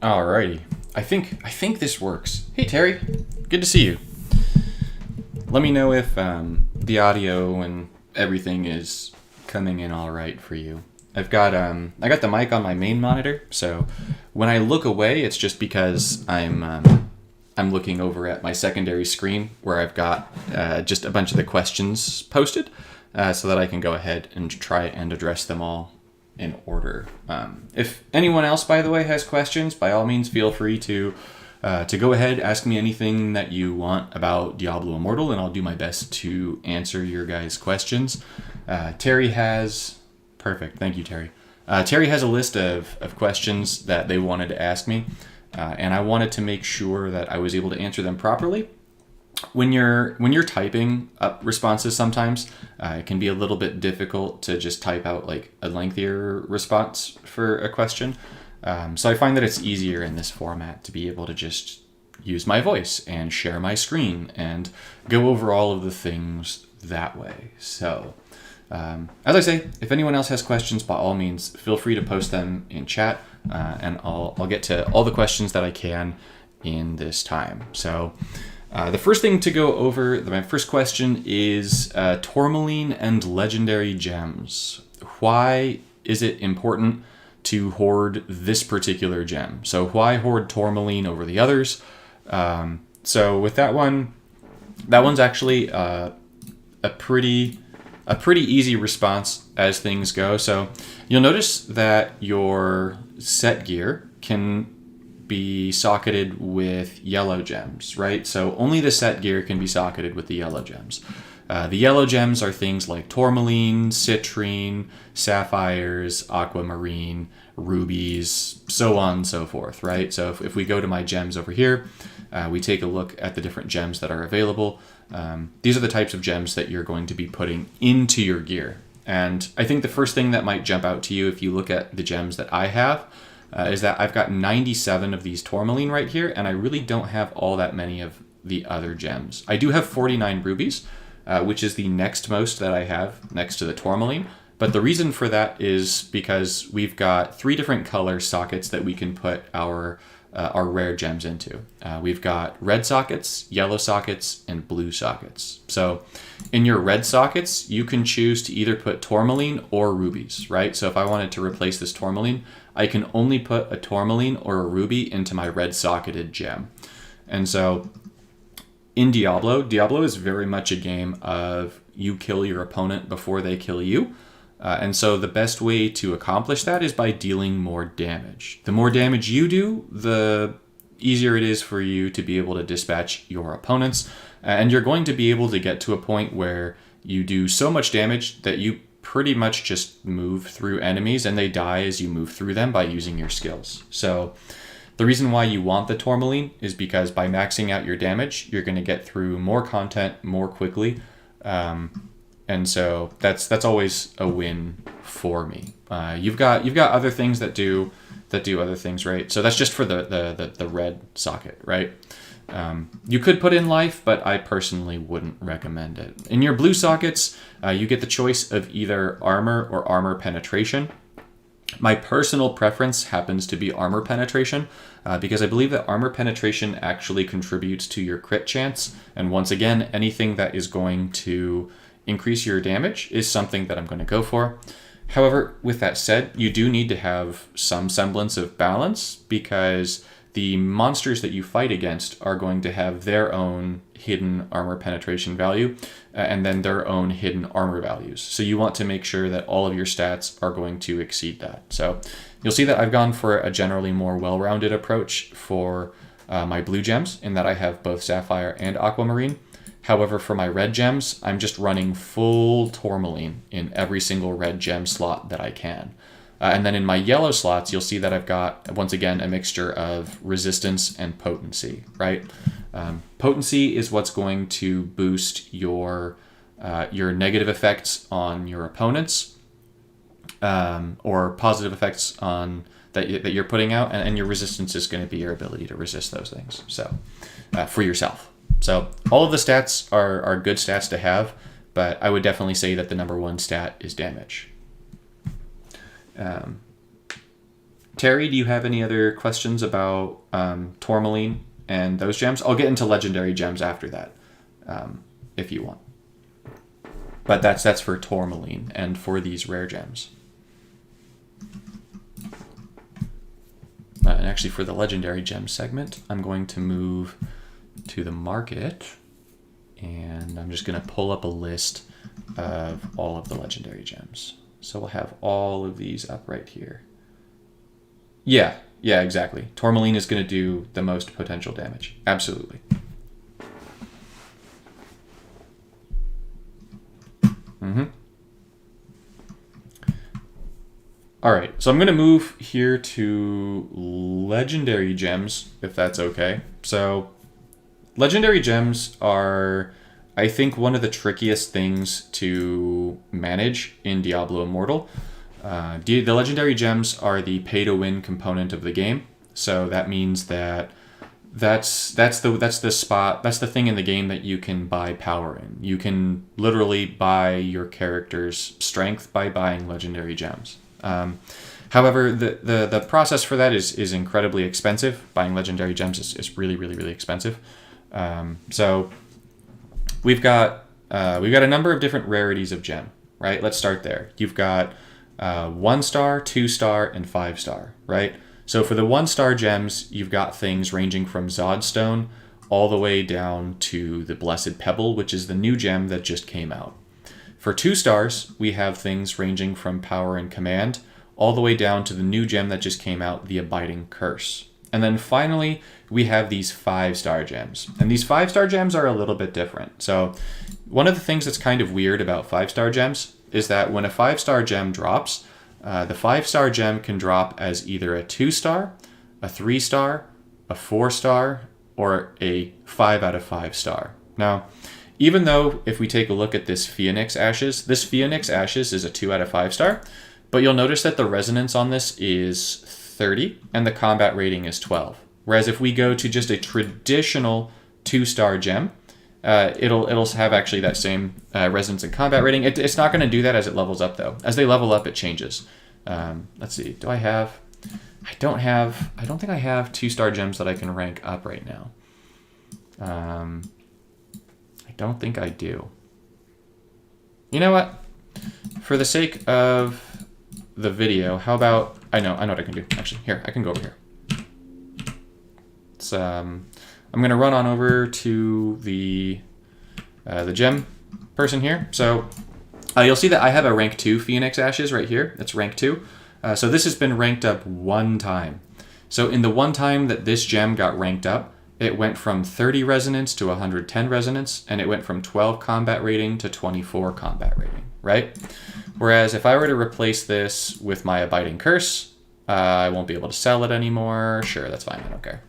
Alrighty. I think this works. Hey Terry, good to see you. Let me know if the audio and everything is coming in all right for you. I got the mic on my main monitor, so when I look away, it's just because I'm looking over at my secondary screen where I've got just a bunch of the questions posted, so that I can go ahead and try and address them all in order. If anyone else, by the way, has questions, by all means, feel free to go ahead, ask me anything that you want about Diablo Immortal, and I'll do my best to answer your guys' questions. Terry has... Perfect. Thank you, Terry. Terry has a list of questions that they wanted to ask me, and I wanted to make sure that I was able to answer them properly. When you're typing up responses, sometimes it can be a little bit difficult to just type out like a lengthier response for a question. So I find that it's easier in this format to be able to just use my voice and share my screen and go over all of the things that way. So as I say, if anyone else has questions, by all means, feel free to post them in chat, and I'll get to all the questions that I can in this time. So the first thing to go over, my first question is tourmaline and legendary gems. Why is it important to hoard this particular gem? So why hoard tourmaline over the others? So with that one's actually a pretty easy response as things go. So you'll notice that your set gear can be socketed with yellow gems, right? So only the set gear can be socketed with the yellow gems. The yellow gems are things like tourmaline, citrine, sapphires, aquamarine, rubies, so on and so forth, right? So if we go to my gems over here, we take a look at the different gems that are available. These are the types of gems that you're going to be putting into your gear. And I think the first thing that might jump out to you if you look at the gems that I have is that I've got 97 of these tourmaline right here, and I really don't have all that many of the other gems. I do have 49 rubies, which is the next most that I have next to the tourmaline. But the reason for that is because we've got 3 different color sockets that we can put our rare gems into. We've got red sockets, yellow sockets, and blue sockets. So in your red sockets, you can choose to either put tourmaline or rubies, right? So if I wanted to replace this tourmaline, I can only put a tourmaline or a ruby into my red socketed gem. And so in Diablo is very much a game of you kill your opponent before they kill you. And so the best way to accomplish that is by dealing more damage. The more damage you do, the easier it is for you to be able to dispatch your opponents. And you're going to be able to get to a point where you do so much damage that you pretty much just move through enemies and they die as you move through them by using your skills. So the reason why you want the tourmaline is because by maxing out your damage, you're going to get through more content more quickly. And so that's always a win for me. You've got other things that do other things, right? So that's just for the red socket, right? You could put in life, but I personally wouldn't recommend it. In your blue sockets, you get the choice of either armor or armor penetration. My personal preference happens to be armor penetration, because I believe that armor penetration actually contributes to your crit chance. And once again, anything that is going to increase your damage is something that I'm going to go for. However, with that said, you do need to have some semblance of balance, because the monsters that you fight against are going to have their own hidden armor penetration value, and then their own hidden armor values. So you want to make sure that all of your stats are going to exceed that. So you'll see that I've gone for a generally more well-rounded approach for my blue gems, in that I have both sapphire and aquamarine. However, for my red gems, I'm just running full tourmaline in every single red gem slot that I can. And then in my yellow slots, you'll see that I've got, once again, a mixture of resistance and potency, right? Potency is what's going to boost your negative effects on your opponents, or positive effects on that you're putting out, and your resistance is going to be your ability to resist those things. So for yourself. So all of the stats are good stats to have, but I would definitely say that the number one stat is damage. Terry, do you have any other questions about Tourmaline and those gems? I'll get into legendary gems after that, if you want. But that's for Tourmaline and for these rare gems. And actually, for the legendary gem segment, I'm going to move to the market, and I'm just going to pull up a list of all of the legendary gems. So we'll have all of these up right here. Yeah, exactly. Tourmaline is going to do the most potential damage. Absolutely. All right, so I'm going to move here to legendary gems, if that's okay. So legendary gems are, I think, one of the trickiest things to manage in Diablo Immortal. The legendary gems are the pay-to-win component of the game. So that means that that's the thing in the game that you can buy power in. You can literally buy your character's strength by buying legendary gems. However, the process for that is incredibly expensive. Buying legendary gems is really, really, really expensive. So we've got a number of different rarities of gem, right? Let's start there. You've got 1-star, 2-star, and 5-star, right? So for the 1-star gems, you've got things ranging from Zodstone all the way down to the Blessed Pebble, which is the new gem that just came out. For 2 stars, we have things ranging from Power and Command all the way down to the new gem that just came out, the Abiding Curse. And then finally, we have these 5-star gems. And these 5-star gems are a little bit different. So one of the things that's kind of weird about 5-star gems is that when a 5-star gem drops, the 5-star gem can drop as either a 2-star, a 3-star, a 4-star, or a 5 out of 5 star. Now, even though if we take a look at this Phoenix Ashes is a 2 out of 5 star, but you'll notice that the resonance on this is 30 and the combat rating is 12. Whereas if we go to just a traditional 2-star gem, it'll have actually that same resonance and combat rating. It's not going to do that as it levels up, though. As they level up, it changes. Let's see. I don't think I have 2-star gems that I can rank up right now. I don't think I do. You know what? For the sake of the video, how about... I know what I can do. Actually, here, I can go over here. It's, I'm going to run on over to the gem person here. So you'll see that I have a rank 2 Phoenix Ashes right here. It's rank 2. So this has been ranked up 1 time. So in the 1 time that this gem got ranked up, it went from 30 resonance to 110 resonance, and it went from 12 combat rating to 24 combat rating, right? Whereas if I were to replace this with my Abiding Curse, I won't be able to sell it anymore. Sure, that's fine, I don't care.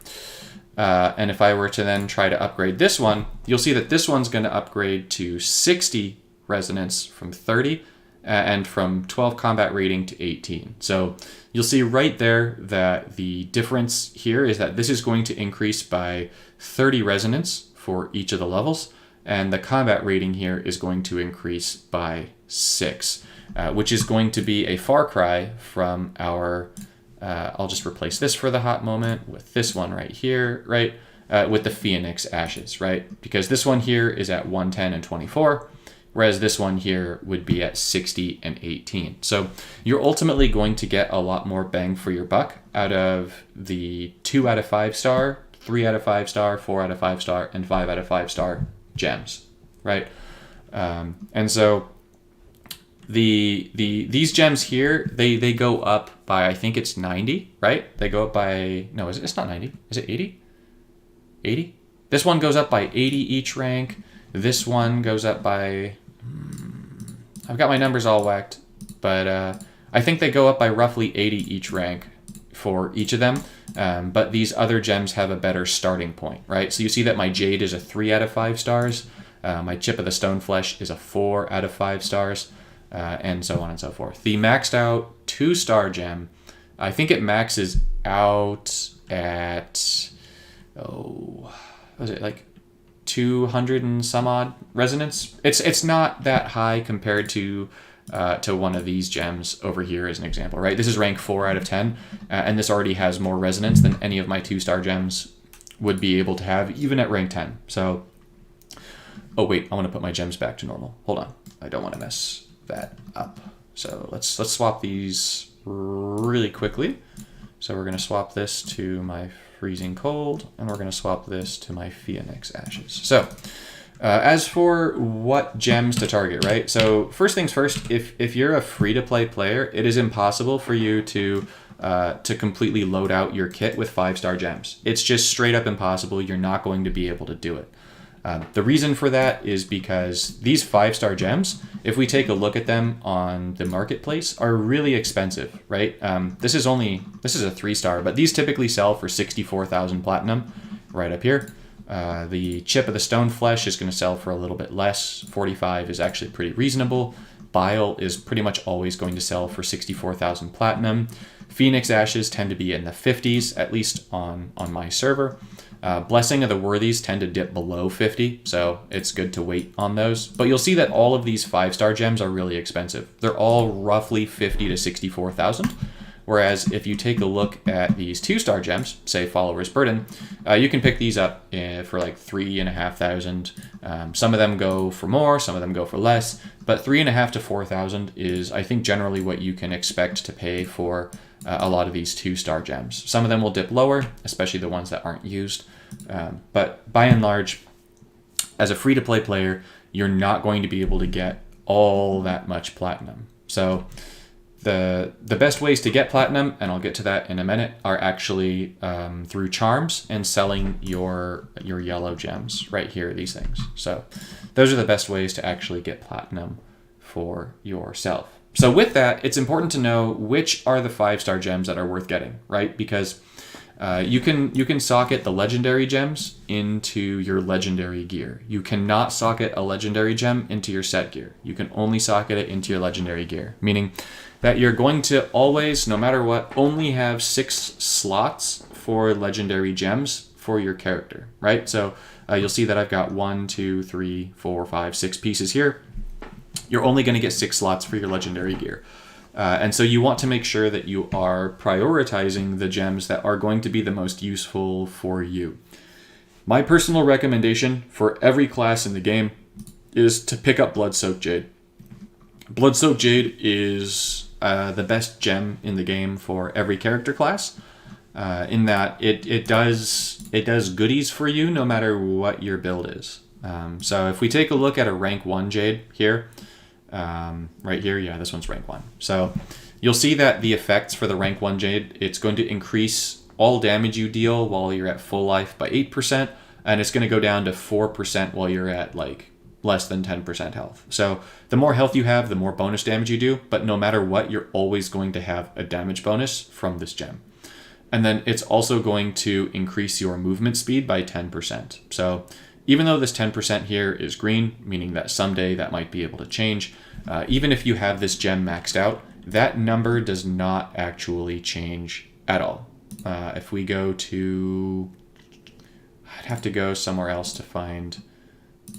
And if I were to then try to upgrade this one, you'll see that this one's going to upgrade to 60 resonance from 30 and from 12 combat rating to 18. So you'll see right there that the difference here is that this is going to increase by 30 resonance for each of the levels, and the combat rating here is going to increase by 6, which is going to be a far cry from our... I'll just replace this for the hot moment with this one right here, right? With the Phoenix Ashes, right? Because this one here is at 110 and 24, whereas this one here would be at 60 and 18. So you're ultimately going to get a lot more bang for your buck out of the 2 out of 5 star, 3 out of 5 star, 4 out of 5 star, and 5 out of 5 star gems, right? And so these gems here, they go up by, I think it's 90, right? They go up by, no, it's not 90. Is it 80? 80? This one goes up by 80 each rank. This one goes up by, I've got my numbers all whacked, but I think they go up by roughly 80 each rank for each of them. But these other gems have a better starting point, right? So you see that my Jade is a 3 out of 5 stars. My Chip of the Stoneflesh is a 4 out of 5 stars. And so on and so forth. The maxed out 2-star gem, I think it maxes out at, was it like 200 and some odd resonance? It's not that high compared to to one of these gems over here as an example, right? This is rank 4 out of 10, and this already has more resonance than any of my 2-star gems would be able to have, even at rank 10. So, oh wait, I want to put my gems back to normal. Hold on, I don't want to mess that up. So let's swap these really quickly. So we're going to swap this to my Freezing Cold, and we're going to swap this to my Phoenix Ashes. So as for what gems to target, right? So first things first, if you're a free-to-play player, it is impossible for you to completely load out your kit with 5-star gems. It's just straight up impossible. You're not going to be able to do it. The reason for that is because these 5-star gems, if we take a look at them on the marketplace, are really expensive, right? This is a 3-star, but these typically sell for 64,000 platinum right up here. The Chip of the Stone Flesh is going to sell for a little bit less. 45 is actually pretty reasonable. Bile is pretty much always going to sell for 64,000 platinum. Phoenix Ashes tend to be in the 50s, at least on my server. Blessing of the Worthies tend to dip below 50, so it's good to wait on those. But you'll see that all of these 5-star gems are really expensive. They're all roughly 50 to 64,000. Whereas if you take a look at these 2-star gems, say Follower's Burden, you can pick these up for like 3,500. Some of them go for more, some of them go for less, but 3,500 to 4,000 is, I think, generally what you can expect to pay for a lot of these 2-star gems. Some of them will dip lower, especially the ones that aren't used. But by and large, as a free-to-play player, you're not going to be able to get all that much platinum. So the best ways to get platinum, and I'll get to that in a minute, are actually through charms and selling your yellow gems right here, these things. So those are the best ways to actually get platinum for yourself. So with that, it's important to know which are the 5-star gems that are worth getting, right? Because you can socket the legendary gems into your legendary gear. You cannot socket a legendary gem into your set gear. You can only socket it into your legendary gear, meaning that you're going to always, no matter what, only have 6 slots for legendary gems for your character, right? So you'll see that I've got 1, 2, 3, 4, 5, 6 pieces here. You're only going to get 6 slots for your legendary gear. And so you want to make sure that you are prioritizing the gems that are going to be the most useful for you. My personal recommendation for every class in the game is to pick up Blood-Soaked Jade. Blood-Soaked Jade is the best gem in the game for every character class, in that it does goodies for you no matter what your build is. So if we take a look at a rank 1 Jade here, right here, yeah, this one's rank 1. So you'll see that the effects for the rank 1 Jade, it's going to increase all damage you deal while you're at full life by 8%, and it's going to go down to 4% while you're at like less than 10% health. So the more health you have, the more bonus damage you do, but no matter what, you're always going to have a damage bonus from this gem. And then it's also going to increase your movement speed by 10%. So even though this 10% here is green, meaning that someday that might be able to change, even if you have this gem maxed out, that number does not actually change at all. If we go to, I'd have to go somewhere else to find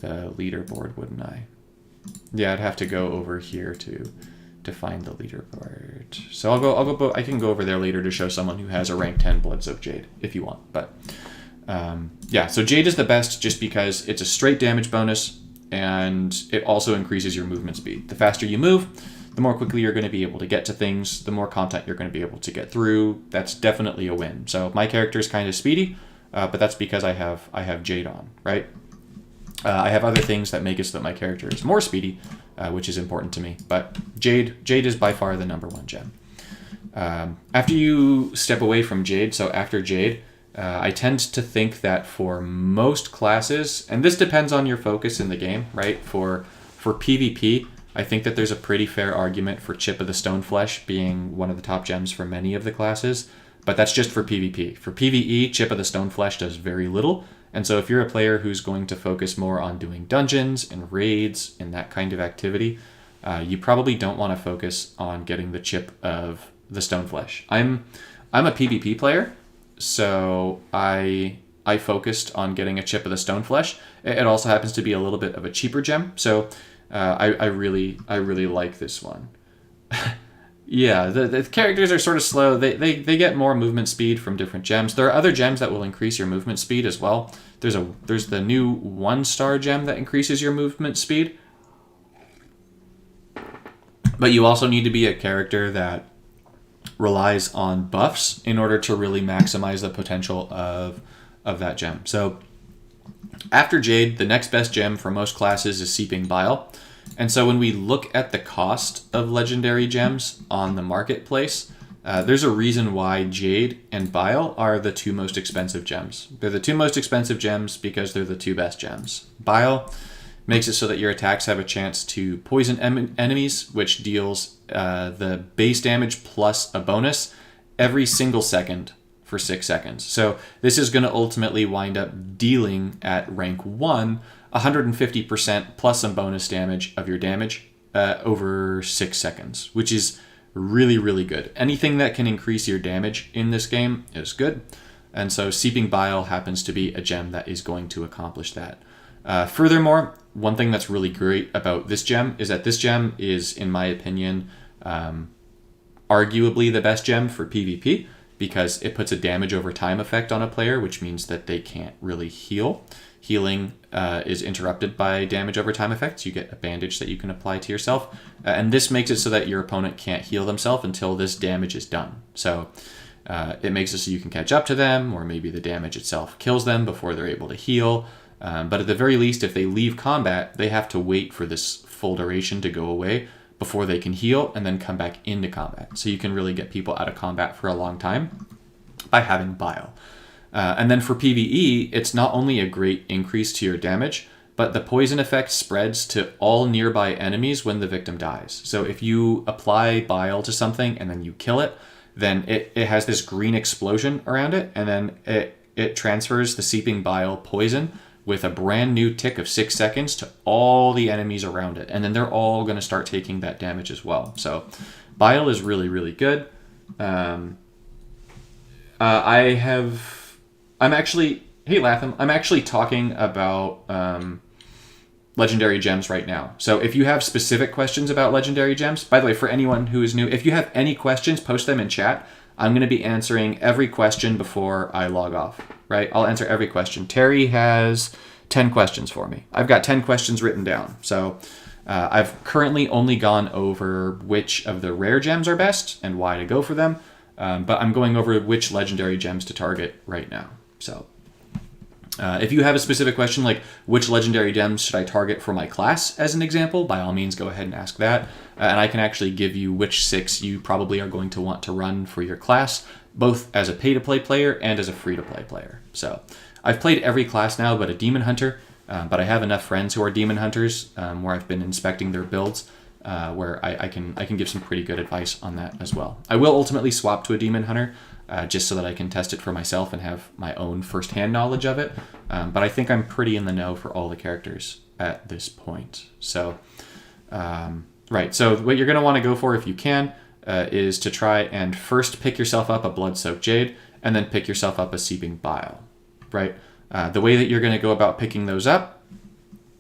the leaderboard, wouldn't I? Yeah, I'd have to go over here to find the leaderboard. So I can go over there later to show someone who has a rank 10 Blood-Soaked Jade if you want. But yeah, so Jade is the best just because it's a straight damage bonus and it also increases your movement speed. The faster you move, the more quickly you're going to be able to get to things, the more content you're going to be able to get through. That's definitely a win. So my character is kind of speedy, but that's because I have Jade on, right? I have other things that make it so that my character is more speedy, which is important to me. But Jade is by far the number 1 gem. After you step away from Jade, so after Jade, I tend to think that for most classes, and this depends on your focus in the game, right? For PvP, I think that there's a pretty fair argument for Chip of the Stone Flesh being one of the top gems for many of the classes, but that's just for PvP. For PvE, Chip of the Stone Flesh does very little, and so if you're a player who's going to focus more on doing dungeons and raids and that kind of activity, you probably don't want to focus on getting the Chip of the Stone Flesh. I'm a PvP player, so I focused on getting a Chip of the Stone Flesh. It also happens to be a little bit of a cheaper gem, so I really like this one. Yeah, the characters are sort of slow. They get more movement speed from different gems. There are other gems that will increase your movement speed as well. There's the new 1-star gem that increases your movement speed. But you also need to be a character that relies on buffs in order to really maximize the potential of that gem. So after Jade, the next best gem for most classes is Seeping Bile. And so when we look at the cost of legendary gems on the marketplace, there's a reason why Jade and Bile are the two most expensive gems. They're the two most expensive gems because they're the two best gems. Bile makes it so that your attacks have a chance to poison enemies, which deals the base damage plus a bonus every single second for 6 seconds. So this is going to ultimately wind up dealing at rank 1 150% plus some bonus damage of your damage over 6 seconds, which is really, really good. Anything that can increase your damage in this game is good. And so Seeping Bile happens to be a gem that is going to accomplish that. Furthermore, one thing that's really great about this gem is that this gem is, in my opinion, arguably the best gem for PvP because it puts a damage over time effect on a player, which means that they can't really heal. Healing is interrupted by damage over time effects. You get a bandage that you can apply to yourself. And this makes it so that your opponent can't heal themselves until this damage is done. So it makes it so you can catch up to them, or maybe the damage itself kills them before they're able to heal. But at the very least, if they leave combat, they have to wait for this full duration to go away before they can heal and then come back into combat. So you can really get people out of combat for a long time by having Bile. And then for PvE, it's not only a great increase to your damage, but the poison effect spreads to all nearby enemies when the victim dies. So if you apply Bile to something and then you kill it, then it has this green explosion around it, and then it transfers the Seeping Bile poison with a brand new tick of 6 seconds to all the enemies around it. And then they're all going to start taking that damage as well. So Bile is really, really good. I'm actually talking about legendary gems right now. So if you have specific questions about legendary gems, by the way, for anyone who is new, if you have any questions, post them in chat. I'm going to be answering every question before I log off, right? I'll answer every question. Terry has 10 questions for me. I've got 10 questions written down. So I've currently only gone over which of the rare gems are best and why to go for them. But I'm going over which legendary gems to target right now. So if you have a specific question, like which legendary gems should I target for my class, as an example, by all means, go ahead and ask that. And I can actually give you which 6 you probably are going to want to run for your class, both as a pay-to-play player and as a free-to-play player. So I've played every class now but a Demon Hunter, but I have enough friends who are Demon Hunters where I've been inspecting their builds, where I can give some pretty good advice on that as well. I will ultimately swap to a Demon Hunter, just so that I can test it for myself and have my own first-hand knowledge of it. But I think I'm pretty in the know for all the characters at this point. So, right. So what you're going to want to go for, if you can, is to try and first pick yourself up a Blood-Soaked Jade, and then pick yourself up a Seeping Bile, right? The way that you're going to go about picking those up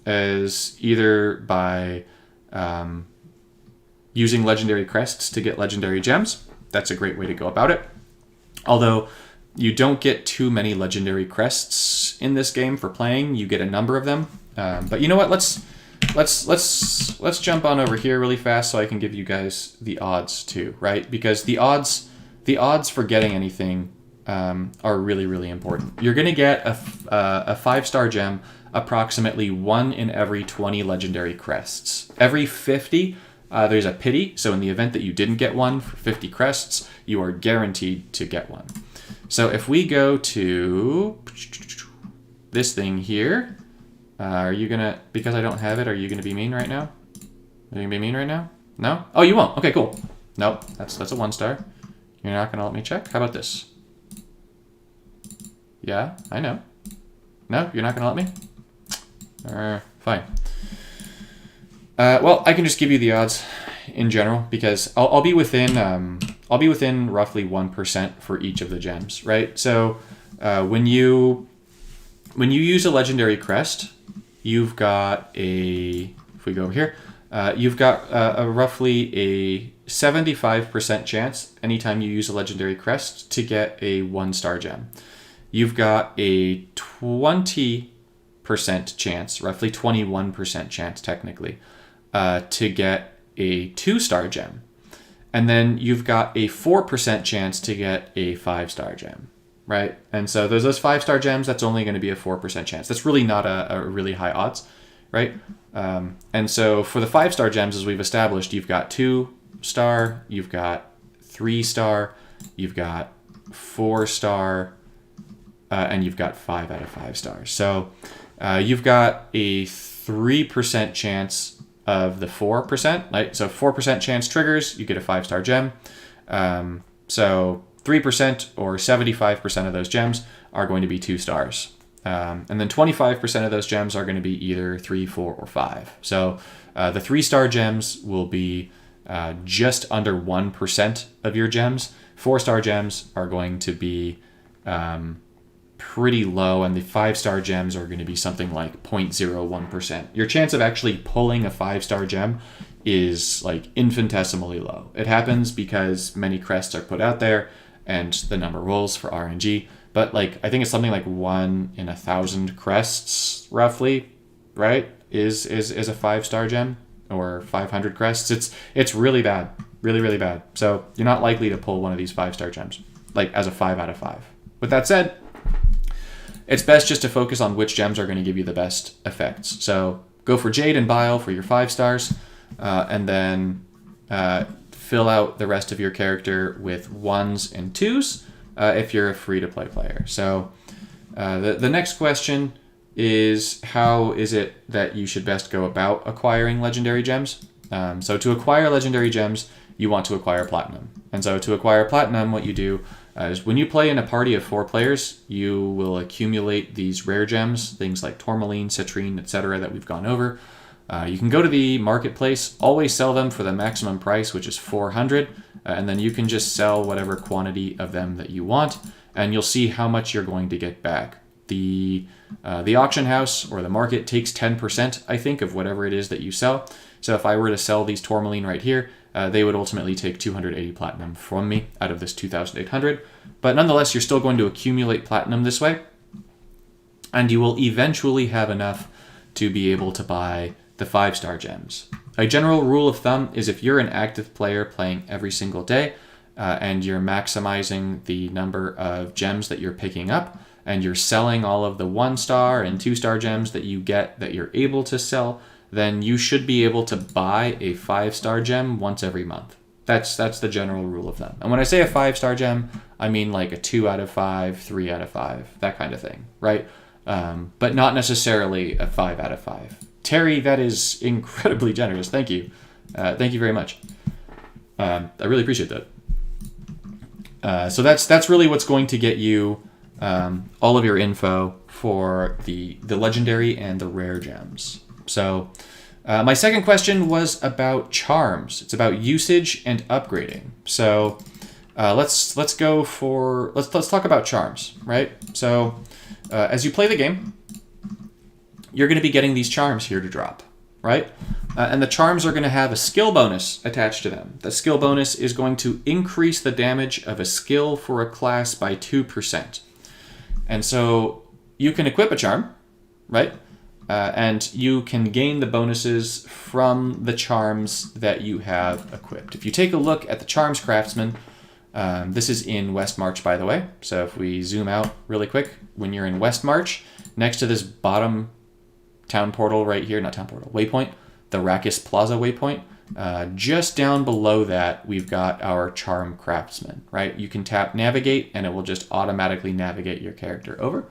is either by using legendary crests to get legendary gems. That's a great way to go about it. Although you don't get too many legendary crests in this game for playing, you get a number of them. But you know what? Let's jump on over here really fast so I can give you guys the odds too, right? Because the odds for getting anything are really, really important. You're gonna get a 5-star gem approximately 1 in every 20 legendary crests. Every 50. There's a pity, so in the event that you didn't get one for 50 crests, you are guaranteed to get one. So if we go to this thing here, are you gonna, because I don't have it, are you gonna be mean right now? Are you gonna be mean right now? No? Oh, you won't. Okay, cool. Nope, that's a 1-star. You're not gonna let me check? How about this? Yeah, I know. No, you're not gonna let me? Fine. Well, I can just give you the odds in general because I'll be within roughly 1% for each of the gems, right? So when you use a legendary crest, you've got a if we go over here, you've got a roughly a 75% chance anytime you use a legendary crest to get a 1-star gem. You've got a 20% chance, roughly 21% chance technically, to get a 2-star gem. And then you've got a 4% chance to get a 5-star gem, right? And so those 5-star gems, that's only going to be a 4% chance. That's really not a really high odds, right? And so for the 5-star gems, as we've established, you've got 2-star, you've got 3-star, you've got 4-star, and you've got 5 out of 5 stars. So you've got a 3% chance of the 4%, right? So 4% chance triggers, you get a 5-star gem. So 3% or 75% of those gems are going to be 2 stars. And then 25% of those gems are going to be either 3, 4, or 5. So the 3-star gems will be just under 1% of your gems. 4-star gems are going to be pretty low, and the 5-star gems are going to be something like 0.01%. Your chance of actually pulling a 5-star gem is like infinitesimally low. It happens because many crests are put out there and the number rolls for RNG, but like I think it's something like 1 in 1,000 crests roughly, right? Is a 5-star gem, or 500 crests. It's really bad, really bad. So you're not likely to pull one of these 5-star gems like as a 5 out of 5. With that said, it's best just to focus on which gems are going to give you the best effects. So go for Jade and Bile for your 5 stars, and then fill out the rest of your character with 1s and 2s if you're a free-to-play player. So the next question is, how is it that you should best go about acquiring legendary gems? So to acquire legendary gems, you want to acquire platinum. And so to acquire platinum, what you do is when you play in a party of 4 players, you will accumulate these rare gems, things like tourmaline, citrine, etc. that we've gone over. You can go to the marketplace, always sell them for the maximum price, which is 400, and then you can just sell whatever quantity of them that you want, and you'll see how much you're going to get back. The auction house or the market takes 10%, I think, of whatever it is that you sell. So if I were to sell these tourmaline right here, they would ultimately take 280 platinum from me out of this 2,800. But nonetheless, you're still going to accumulate platinum this way, and you will eventually have enough to be able to buy the 5-star gems. A general rule of thumb is if you're an active player playing every single day, and you're maximizing the number of gems that you're picking up, and you're selling all of the 1-star and 2-star gems that you get that you're able to sell, then you should be able to buy a 5-star gem once every month. That's the general rule of thumb. And when I say a 5-star gem, I mean like a 2 out of 5, 3 out of 5, that kind of thing, right? But not necessarily a 5 out of 5. Terry, that is incredibly generous. Thank you. Thank you very much. I really appreciate that. So that's really what's going to get you all of your info for the legendary and the rare gems. So my second question was about charms. It's about usage and upgrading. So let's talk about charms, right? So as you play the game, you're going to be getting these charms here to drop, right? And the charms are going to have a skill bonus attached to them. The skill bonus is going to increase the damage of a skill for a class by 2%. And so you can equip a charm, right? And you can gain the bonuses from the charms that you have equipped. If you take a look at the Charms Craftsman, this is in West March, by the way. So if we zoom out really quick, when you're in West March, next to this bottom town portal right here, not town portal, waypoint, the Rakis Plaza waypoint, just down below that, we've got our Charm Craftsman, right? You can tap Navigate, and it will just automatically navigate your character over.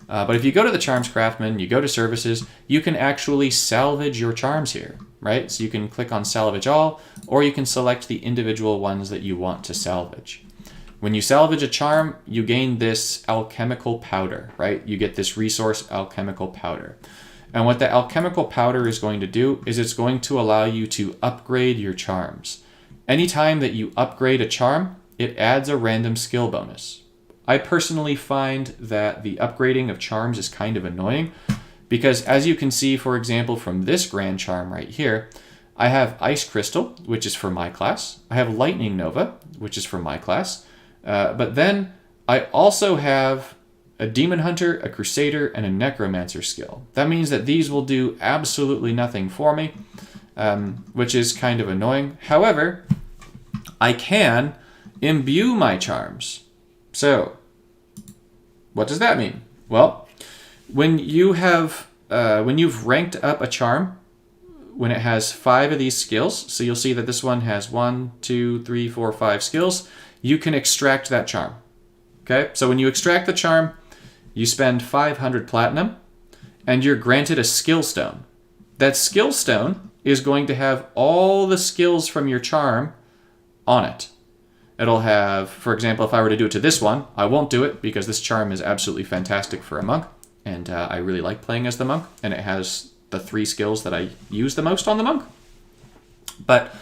But if you go to the Charms Craftsman, you go to Services, you can actually salvage your charms here, right? So you can click on Salvage All, or you can select the individual ones that you want to salvage. When you salvage a charm, you gain this alchemical powder, right? You get this resource alchemical powder. And what the alchemical powder is going to do is it's going to allow you to upgrade your charms. Anytime that you upgrade a charm, it adds a random skill bonus. I personally find that the upgrading of charms is kind of annoying Because as you can see, for example, from this Grand Charm right here, I have Ice Crystal, which is for my class. I have Lightning Nova, which is for my class. But then I also have a Demon Hunter, a Crusader, and a Necromancer skill. That means that these will do absolutely nothing for me, which is kind of annoying. However, I can imbue my charms. So, what does that mean? Well, when you've ranked up a charm, when it has 5 of these skills, so you'll see that this one has 1, 2, 3, 4, 5 skills, you can extract that charm. Okay, so when you extract the charm, you spend 500 platinum, and you're granted a skill stone. That skill stone is going to have all the skills from your charm on it. It'll have, for example, if I were to do it to this one, I won't do it because this charm is absolutely fantastic for a monk, and I really like playing as the monk, and it has the 3 skills that I use the most on the monk. But,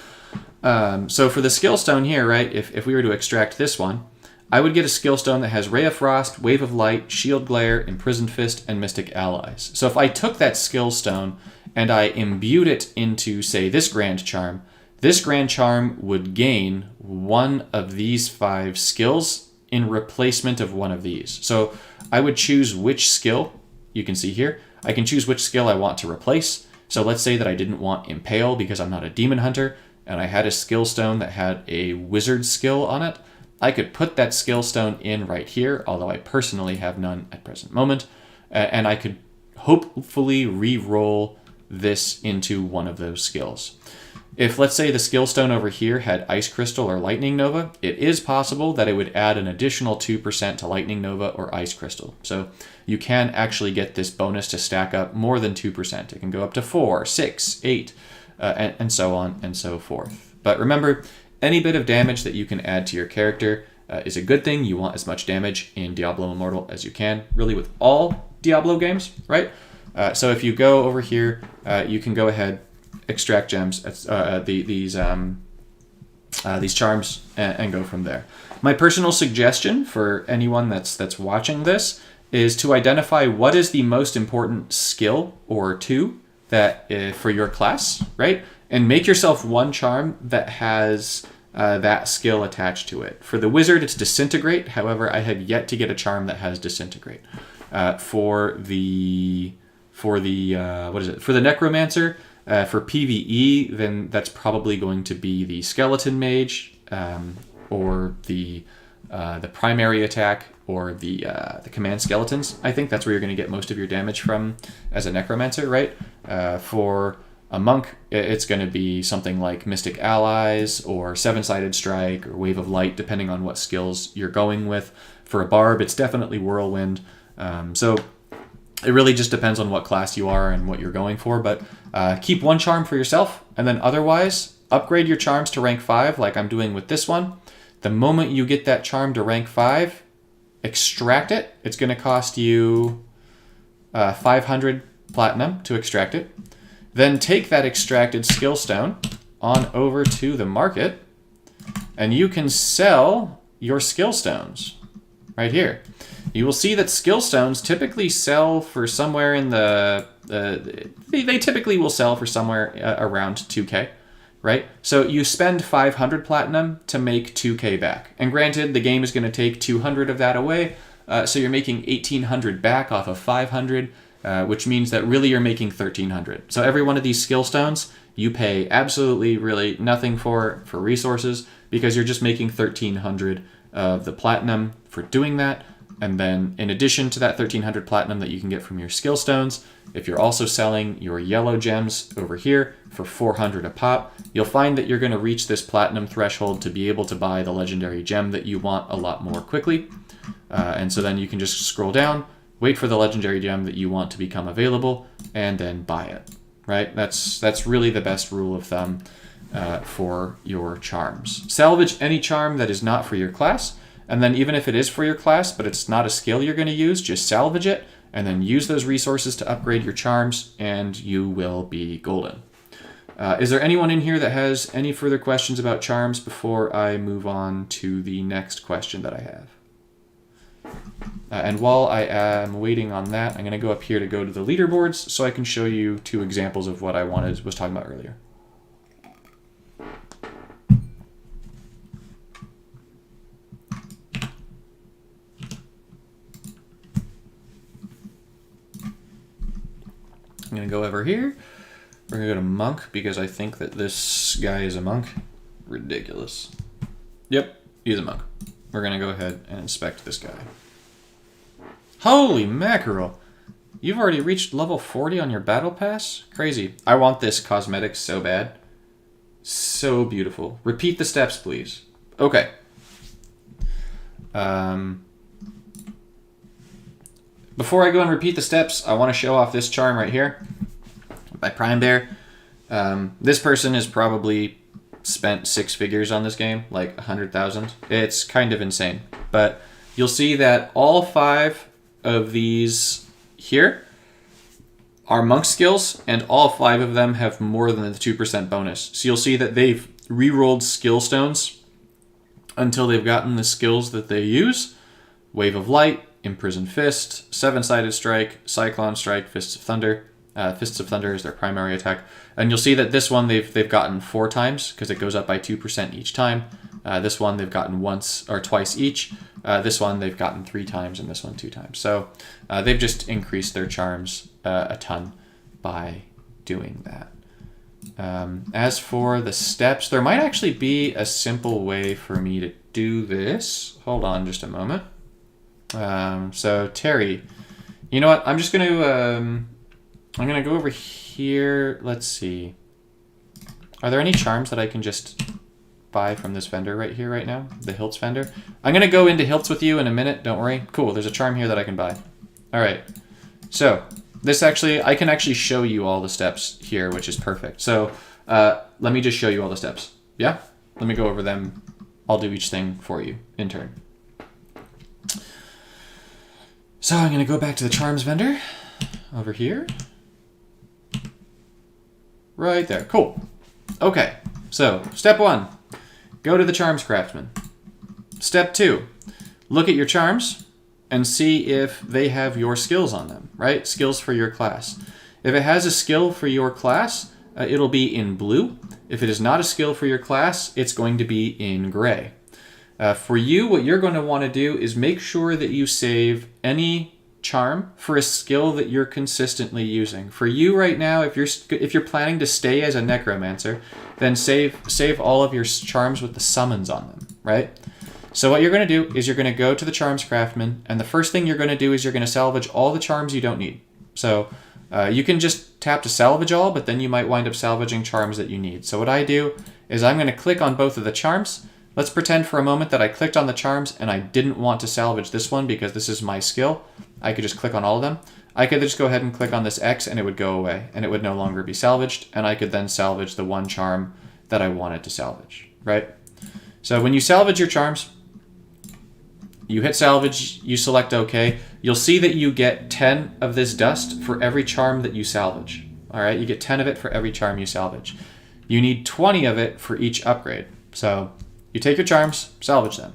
so for the skill stone here, right, if we were to extract this one, I would get a skill stone that has Ray of Frost, Wave of Light, Shield Glare, Imprisoned Fist, and Mystic Allies. So if I took that skill stone and I imbued it into, say, this Grand Charm would gain one of these 5 skills in replacement of one of these. So I would choose which skill, you can see here, I can choose which skill I want to replace. So let's say that I didn't want Impale because I'm not a Demon Hunter, and I had a skill stone that had a Wizard skill on it. I could put that skill stone in right here, although I personally have none at present moment, and I could hopefully re-roll this into one of those skills. If, let's say, the skill stone over here had Ice Crystal or Lightning Nova, it is possible that it would add an additional 2% to Lightning Nova or Ice Crystal. So you can actually get this bonus to stack up more than 2%. It can go up to 4, 6, 8, and so on and so forth. But remember, any bit of damage that you can add to your character is a good thing. You want as much damage in Diablo Immortal as you can, really with all Diablo games, right? So if you go over here, you can go ahead, extract gems, these charms, and go from there. My personal suggestion for anyone that's watching this is to identify what is the most important skill or 2 that for your class, right? And make yourself one charm that has that skill attached to it. For the wizard, it's Disintegrate. However, I have yet to get a charm that has Disintegrate. For the Necromancer, for PvE, then that's probably going to be the Skeleton Mage, or the primary attack, or the Command Skeletons. I think that's where you're going to get most of your damage from as a Necromancer, right? For a monk, it's going to be something like Mystic Allies, or Seven-Sided Strike, or Wave of Light, depending on what skills you're going with. For a Barb, it's definitely Whirlwind. So it really just depends on what class you are and what you're going for, but keep one charm for yourself, and then otherwise, upgrade your charms to rank 5, like I'm doing with this one. The moment you get that charm to rank 5, extract it. It's going to cost you 500 platinum to extract it. Then take that extracted skill stone on over to the market, and you can sell your skill stones right here. You will see that skill stones typically sell for somewhere in they typically will sell for somewhere around 2k, right? So you spend 500 platinum to make 2k back. And granted, the game is going to take 200 of that away, so you're making 1800 back off of 500, which means that really you're making 1300. So every one of these skill stones, you pay absolutely really nothing for resources, because you're just making 1300 of the platinum for doing that. And then in addition to that 1300 platinum that you can get from your skill stones, if you're also selling your yellow gems over here for 400 a pop, you'll find that you're going to reach this platinum threshold to be able to buy the legendary gem that you want a lot more quickly. And so then you can just scroll down, wait for the legendary gem that you want to become available, and then buy it, right? That's really the best rule of thumb for your charms. Salvage any charm that is not for your class, and then even if it is for your class, but it's not a skill you're going to use, just salvage it, and then use those resources to upgrade your charms, and you will be golden. Is there anyone in here that has any further questions about charms before I move on to the next question that I have? And while I am waiting on that, I'm going to go up here to go to the leaderboards so I can show you 2 examples of what I was talking about earlier. I'm going to go over here. We're going to go to monk because I think that this guy is a monk. Ridiculous. Yep, he's a monk. We're going to go ahead and inspect this guy. Holy mackerel! You've already reached level 40 on your battle pass? Crazy. I want this cosmetic so bad. So beautiful. Repeat the steps, please. Okay. Before I go and repeat the steps, I want to show off this charm right here by Prime Bear. This person has probably spent 6 figures on this game, like 100,000. It's kind of insane. But you'll see that all 5 of these here are monk skills, and all 5 of them have more than the 2% bonus. So you'll see that they've re-rolled skill stones until they've gotten the skills that they use. Wave of Light, Imprisoned Fist, Seven-Sided Strike, Cyclone Strike, Fists of Thunder. Fists of Thunder is their primary attack. And you'll see that this one they've gotten 4 times because it goes up by 2% each time. This one they've gotten once or twice each. This one they've gotten 3 times, and this one 2 times. So they've just increased their charms a ton by doing that. As for the steps, there might actually be a simple way for me to do this. Hold on just a moment. So Terry, you know what? I'm just going to I'm going to go over here. Let's see. Are there any charms that I can just buy from this vendor right here right now? The Hilts vendor. I'm going to go into Hilts with you in a minute. Don't worry. Cool. There's a charm here that I can buy. All right. So this actually, I can actually show you all the steps here, which is perfect. So let me just show you all the steps. Yeah? Let me go over them. I'll do each thing for you in turn. So I'm going to go back to the charms vendor over here. Right there. Cool. Okay. So step 1, go to the charms craftsman. Step 2, look at your charms and see if they have your skills on them, right? Skills for your class. If it has a skill for your class, it'll be in blue. If it is not a skill for your class, it's going to be in gray. For you, what you're going to want to do is make sure that you save any charm for a skill that you're consistently using. For you right now, if you're planning to stay as a necromancer, then save all of your charms with the summons on them, right? So what you're going to do is you're going to go to the charms craftsman, and the first thing you're going to do is you're going to salvage all the charms you don't need. So you can just tap to salvage all, but then you might wind up salvaging charms that you need. So what I do is I'm going to click on both of the charms. Let's pretend for a moment that I clicked on the charms and I didn't want to salvage this one because this is my skill. I could just click on all of them. I could just go ahead and click on this X and it would go away and it would no longer be salvaged, and I could then salvage the one charm that I wanted to salvage, right? So when you salvage your charms, you hit salvage, you select OK, you'll see that you get 10 of this dust for every charm that you salvage. All right, you get 10 of it for every charm you salvage. You need 20 of it for each upgrade. So you take your charms, salvage them.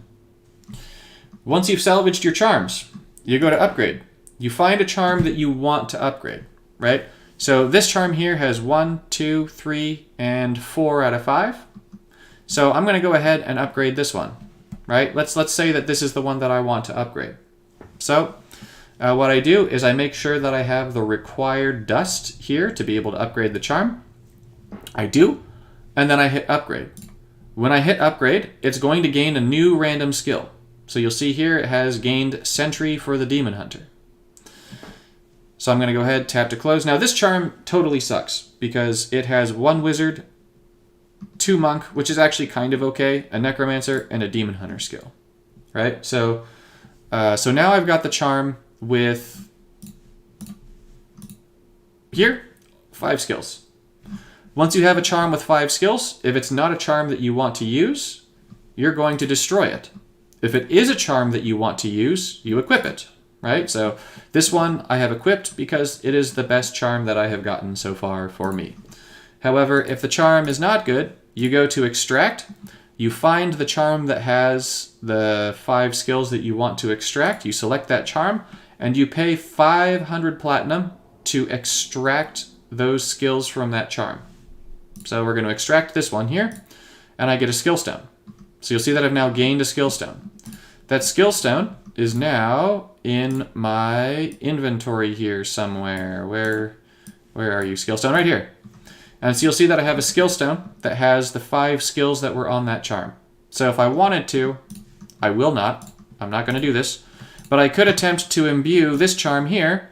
Once you've salvaged your charms, you go to upgrade. You find a charm that you want to upgrade, right? So this charm here has 1, 2, 3, and 4 out of 5. So I'm going to go ahead and upgrade this one, right? Let's say that this is the one that I want to upgrade. So what I do is I make sure that I have the required dust here to be able to upgrade the charm. I do, and then I hit upgrade. When I hit upgrade, it's going to gain a new random skill. So you'll see here it has gained Sentry for the Demon Hunter. So I'm going to go ahead, tap to close. Now this charm totally sucks because it has 1 wizard, 2 monk, which is actually kind of okay, a necromancer, and a demon hunter skill, right? So now I've got the charm with here 5 skills. Once you have a charm with 5 skills, if it's not a charm that you want to use, you're going to destroy it. If it is a charm that you want to use, you equip it, right? So this one I have equipped because it is the best charm that I have gotten so far for me. However, if the charm is not good, you go to extract, You find the charm that has the 5 skills that you want to extract. You select that charm, and you pay 500 platinum to extract those skills from that charm. So we're going to extract this one here, and I get a skill stone. So you'll see that I've now gained a skill stone. That skill stone is now in my inventory here somewhere. Where are you? Skill stone right here. And so you'll see that I have a skill stone that has the 5 skills that were on that charm. So if I wanted to, I will not. I'm not going to do this. But I could attempt to imbue this charm here.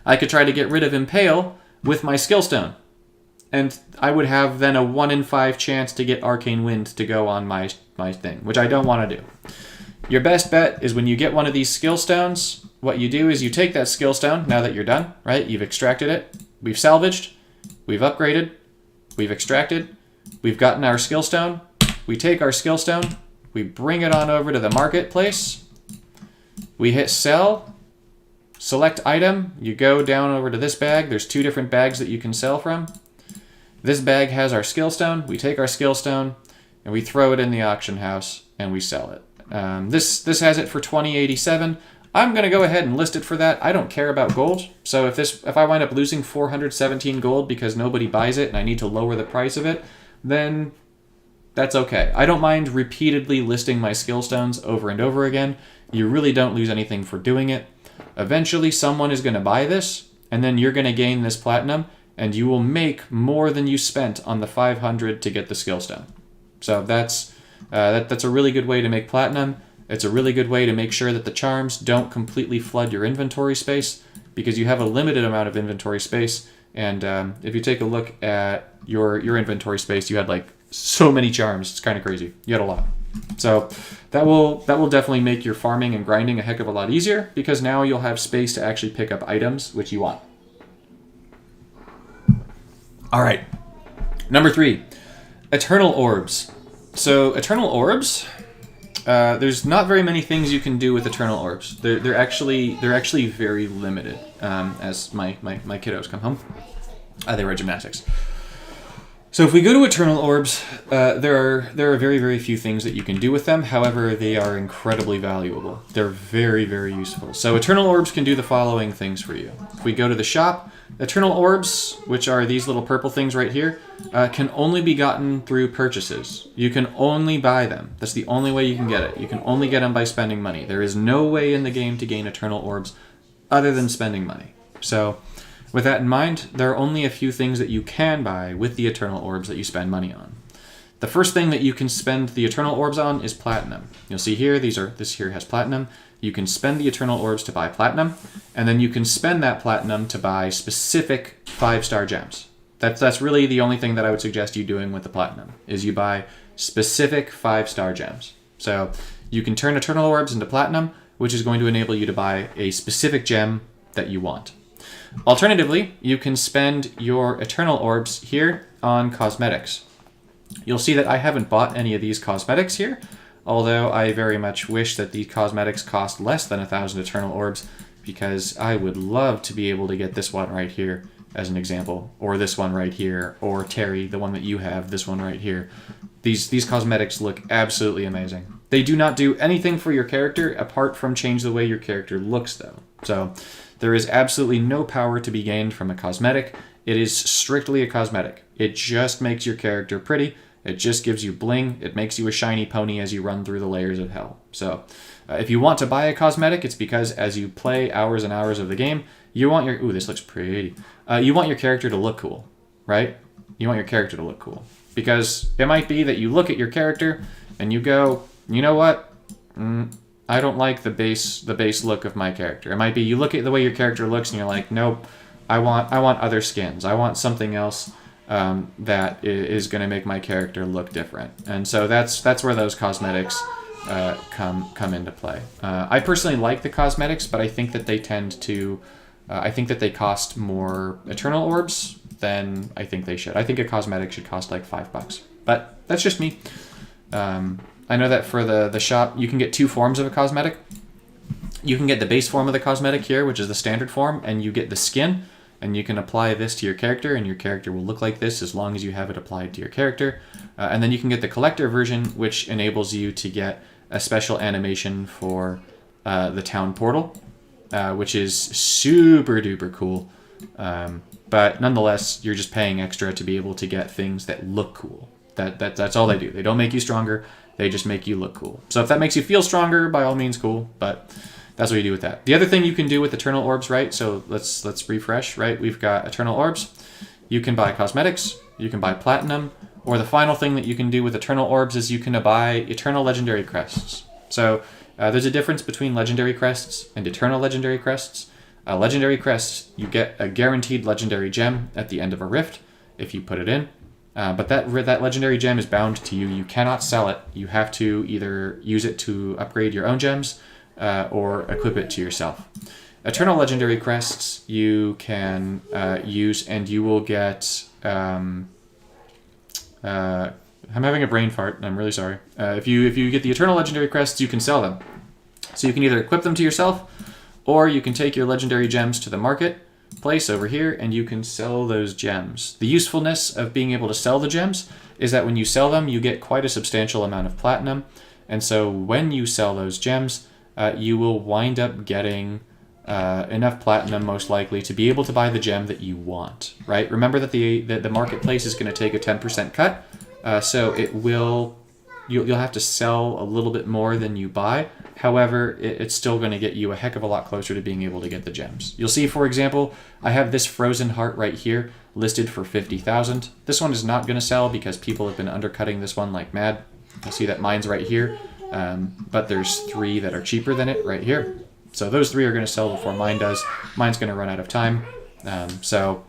I could try to get rid of Impale with my skill stone. And I would have then a 1 in 5 chance to get Arcane Wind to go on my thing, which I don't want to do. Your best bet is when you get one of these skill stones, what you do is you take that skill stone, now that you're done, right? You've extracted it, we've salvaged, we've upgraded, we've extracted, we've gotten our skill stone. We take our skill stone, we bring it on over to the marketplace, we hit sell, select item, you go down over to this bag. There's 2 different bags that you can sell from. This bag has our skill stone, we take our skill stone, and we throw it in the auction house, and we sell it. This has it for 2087. I'm going to go ahead and list it for that. I don't care about gold. So if I wind up losing 417 gold because nobody buys it and I need to lower the price of it, then that's okay. I don't mind repeatedly listing my skill stones over and over again. You really don't lose anything for doing it. Eventually someone is going to buy this, and then you're going to gain this platinum, and you will make more than you spent on the 500 to get the skill stone. So that's a really good way to make platinum. It's a really good way to make sure that the charms don't completely flood your inventory space, because you have a limited amount of inventory space. And if you take a look at your inventory space, you had like so many charms. It's kind of crazy. You had a lot. So that will definitely make your farming and grinding a heck of a lot easier, because now you'll have space to actually pick up items which you want. All right. Number 3, Eternal Orbs. So Eternal Orbs, there's not very many things you can do with Eternal Orbs. They're actually very limited. As my kiddos come home, they were at gymnastics. So if we go to Eternal Orbs, there are very, very few things that you can do with them. However, they are incredibly valuable. They're very, very useful. So Eternal Orbs can do the following things for you. If we go to the shop, Eternal Orbs, which are these little purple things right here, can only be gotten through purchases. You can only buy them. That's the only way you can get it. You can only get them by spending money. There is no way in the game to gain Eternal Orbs other than spending money. So with that in mind, there are only a few things that you can buy with the Eternal Orbs that you spend money on. The first thing that you can spend the Eternal Orbs on is Platinum. You'll see here, this here has Platinum. You can spend the Eternal Orbs to buy Platinum, and then you can spend that Platinum to buy specific 5-star gems. That's really the only thing that I would suggest you doing with the Platinum, is you buy specific 5-star gems. So you can turn Eternal Orbs into Platinum, which is going to enable you to buy a specific gem that you want. Alternatively, you can spend your Eternal Orbs here on cosmetics. You'll see that I haven't bought any of these cosmetics here, although I very much wish that these cosmetics cost less than 1,000 Eternal Orbs, because I would love to be able to get this one right here as an example, or this one right here, or Terry, the one that you have, this one right here. These cosmetics look absolutely amazing. They do not do anything for your character apart from change the way your character looks, though. So there is absolutely no power to be gained from a cosmetic. It is strictly a cosmetic. It just makes your character pretty. It just gives you bling. It makes you a shiny pony as you run through the layers of hell. So if you want to buy a cosmetic, it's because as you play hours and hours of the game, you want your... Ooh, this looks pretty. You want your character to look cool, right? You want your character to look cool. Because it might be that you look at your character and you go, you know what? I don't like the base look of my character. It might be you look at the way your character looks and you're like, nope, I want other skins. I want something else that is going to make my character look different. And so that's where those cosmetics come into play. I personally like the cosmetics, but I think that they tend to... I think that they cost more Eternal Orbs than I think they should. I think a cosmetic should cost like $5. But that's just me. I know that for the shop, you can get 2 forms of a cosmetic. You can get the base form of the cosmetic here, which is the standard form, and you get the skin. and you can apply this to your character, and your character will look like this as long as you have it applied to your character. And then you can get the collector version, which enables you to get a special animation for the town portal, which is super duper cool. But nonetheless, you're just paying extra to be able to get things that look cool. That's all they do. They don't make you stronger. They just make you look cool. So if that makes you feel stronger, by all means, cool. But that's what you do with that. The other thing you can do with Eternal Orbs, right? So let's refresh, right? We've got Eternal Orbs. You can buy cosmetics. You can buy platinum. Or the final thing that you can do with Eternal Orbs is you can buy Eternal Legendary Crests. So there's a difference between Legendary Crests and Eternal Legendary Crests. Legendary Crests, you get a guaranteed Legendary Gem at the end of a rift if you put it in. But that Legendary Gem is bound to you. You cannot sell it. You have to either use it to upgrade your own gems or equip it to yourself. Eternal Legendary Crests you can use, and you will get... I'm having a brain fart. I'm really sorry. If you get the Eternal Legendary Crests, you can sell them. So you can either equip them to yourself, or you can take your Legendary Gems to the marketplace over here, and you can sell those gems. The usefulness of being able to sell the gems is that when you sell them, you get quite a substantial amount of platinum. And so when you sell those gems, you will wind up getting enough platinum, most likely, to be able to buy the gem that you want, right? Remember that the marketplace is going to take a 10% cut, so you'll have to sell a little bit more than you buy. However, it's still going to get you a heck of a lot closer to being able to get the gems. You'll see, for example, I have this Frozen Heart right here listed for 50,000. This one is not going to sell because people have been undercutting this one like mad. You'll see that mine's right here, but there's 3 that are cheaper than it right here. So those 3 are going to sell before mine does. Mine's going to run out of time. So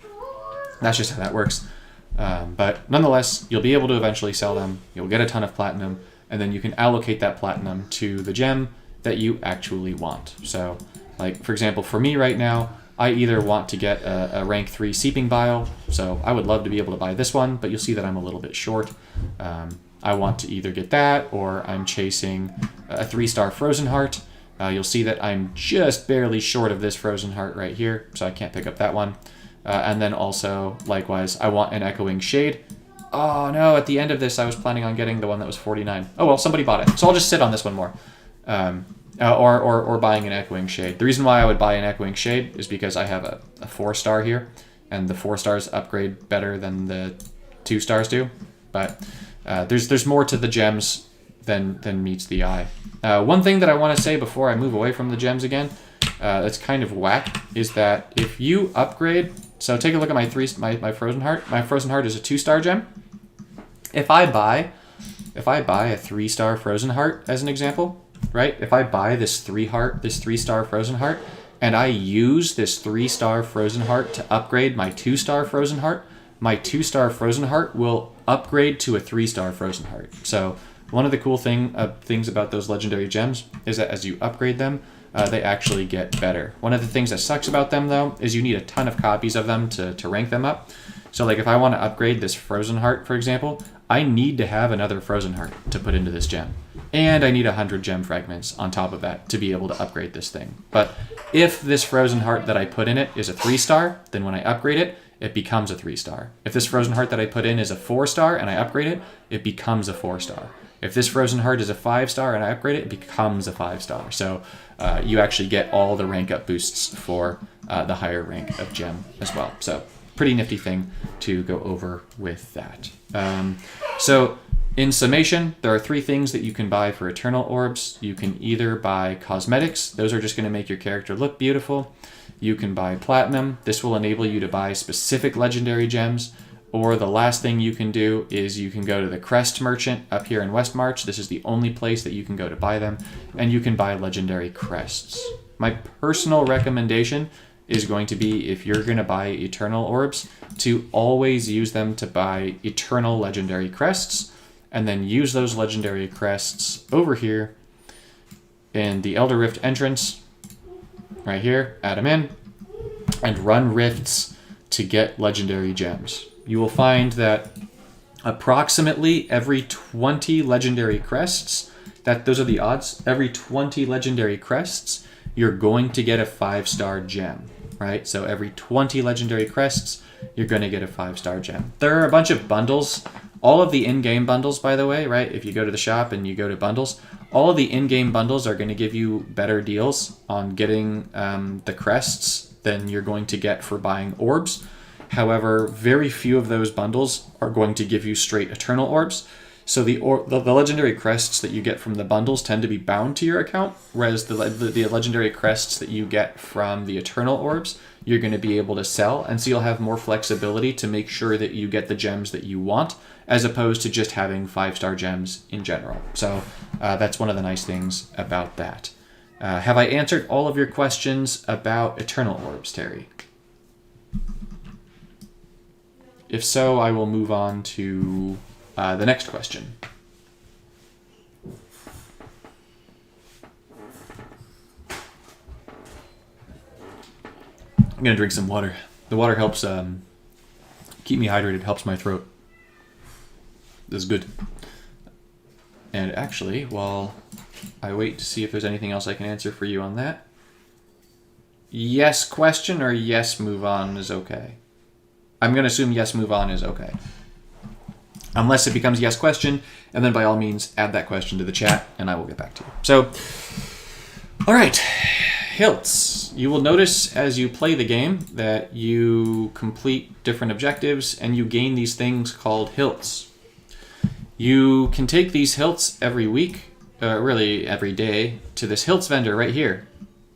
that's just how that works. But nonetheless, you'll be able to eventually sell them. You'll get a ton of platinum, and then you can allocate that platinum to the gem that you actually want. So, like, for example, for me right now, I either want to get a rank 3 Seeping Bile, so I would love to be able to buy this one, but you'll see that I'm a little bit short. I want to either get that, or I'm chasing a 3-star Frozen Heart. You'll see that I'm just barely short of this Frozen Heart right here, so I can't pick up that one. And then also, likewise, I want an Echoing Shade. Oh no, at the end of this I was planning on getting the one that was 49. Oh well, somebody bought it, so I'll just sit on this one more. Or buying an Echoing Shade. The reason why I would buy an Echoing Shade is because I have a 4-star here, and the 4 stars upgrade better than the 2 stars do. But there's more to the gems than meets the eye. One thing that I want to say before I move away from the gems again, that's kind of whack, is that if you upgrade, so take a look at my Frozen Heart. My Frozen Heart is a 2-star gem. If I buy a 3-star Frozen Heart as an example, right? If I buy this 3-star Frozen Heart, and I use this 3-star Frozen Heart to upgrade my 2-star Frozen Heart, my 2-star Frozen Heart will upgrade to a 3-star Frozen Heart. So one of the cool things about those legendary gems is that as you upgrade them, they actually get better. One of the things that sucks about them, though, is you need a ton of copies of them to rank them up. So like if I want to upgrade this Frozen Heart, for example, I need to have another Frozen Heart to put into this gem. And I need 100 gem fragments on top of that to be able to upgrade this thing. But if this Frozen Heart that I put in it is a 3-star, then when I upgrade it, it becomes a 3-star. If this Frozen Heart that I put in is a 4-star and I upgrade it, it becomes a 4-star. If this Frozen Heart is a 5-star and I upgrade it, it becomes a 5-star. So you actually get all the rank up boosts for the higher rank of gem as well. So pretty nifty thing to go over with that. So in summation, there are 3 things that you can buy for Eternal Orbs. You can either buy cosmetics. Those are just going to make your character look beautiful. You can buy platinum. This will enable you to buy specific legendary gems. Or the last thing you can do is you can go to the Crest Merchant up here in West March. This is the only place that you can go to buy them. And you can buy legendary crests. My personal recommendation is going to be, if you're going to buy Eternal Orbs, to always use them to buy Eternal Legendary Crests, and then use those Legendary Crests over here in the Elder Rift entrance, right here, add them in, and run rifts to get Legendary Gems. You will find that approximately every 20 Legendary Crests, those are the odds, every 20 Legendary Crests, you're going to get a 5-star gem, right? So every 20 legendary crests, you're going to get a 5-star gem. There are a bunch of bundles. All of the in-game bundles, by the way, right? If you go to the shop and you go to bundles, all of the in-game bundles are going to give you better deals on getting the crests than you're going to get for buying orbs. However, very few of those bundles are going to give you straight eternal orbs. So the legendary crests that you get from the bundles tend to be bound to your account, whereas the legendary crests that you get from the eternal orbs, you're going to be able to sell, and so you'll have more flexibility to make sure that you get the gems that you want, as opposed to just having 5-star gems in general. So that's one of the nice things about that. Have I answered all of your questions about eternal orbs, Terry? If so, I will move on to the next question. I'm going to drink some water. The water helps keep me hydrated, helps my throat. This is good. And actually, while I wait to see if there's anything else I can answer for you on that, yes question or yes move on is okay. I'm going to assume yes move on is okay. Unless it becomes yes question, and then by all means add that question to the chat and I will get back to you. So, all right, Hilts. You will notice as you play the game that you complete different objectives and you gain these things called Hilts. You can take these Hilts every week, really every day, to this Hilts vendor right here,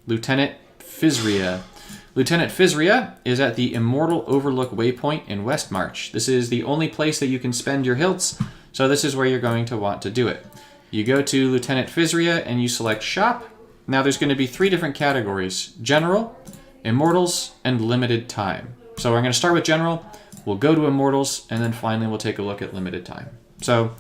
Lieutenant Fizria. Lieutenant Fizria is at the Immortal Overlook Waypoint in Westmarch. This is the only place that you can spend your Hilts, so this is where you're going to want to do it. You go to Lieutenant Fizria and you select Shop. Now there's going to be 3 different categories: General, Immortals, and Limited Time. So we're going to start with General, we'll go to Immortals, and then finally we'll take a look at Limited Time. So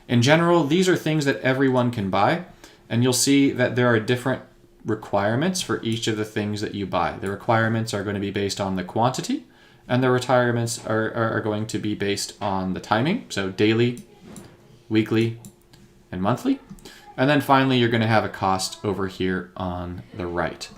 in general, these are things that everyone can buy, and you'll see that there are different requirements for each of the things that you buy. The requirements are going to be based on the quantity, and the requirements are going to be based on the timing, so daily, weekly, and monthly. And then finally, you're going to have a cost over here on the right.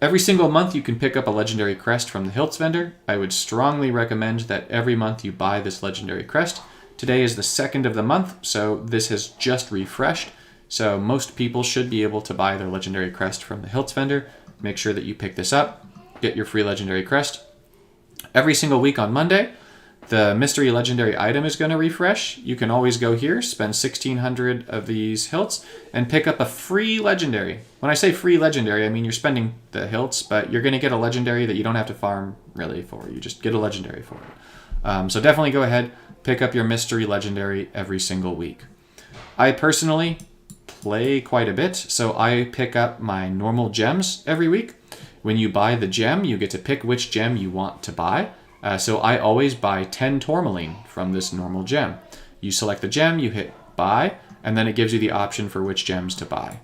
Every single month, you can pick up a legendary crest from the Hilts vendor. I would strongly recommend that every month you buy this legendary crest. Today is the 2nd of the month, so this has just refreshed. So most people should be able to buy their legendary crest from the Hilts vendor. Make sure that you pick this up, get your free legendary crest. Every single week on Monday, the mystery legendary item is going to refresh. You can always go here, spend 1,600 of these Hilts, and pick up a free legendary. When I say free legendary, I mean you're spending the Hilts, but you're going to get a legendary that you don't have to farm really for. You just get a legendary for it. So definitely go ahead, pick up your mystery legendary every single week. I personally play quite a bit, so I pick up my normal gems every week. When you buy the gem, you get to pick which gem you want to buy. So I always buy 10 tourmaline from this normal gem. You select the gem, you hit buy, and then it gives you the option for which gems to buy.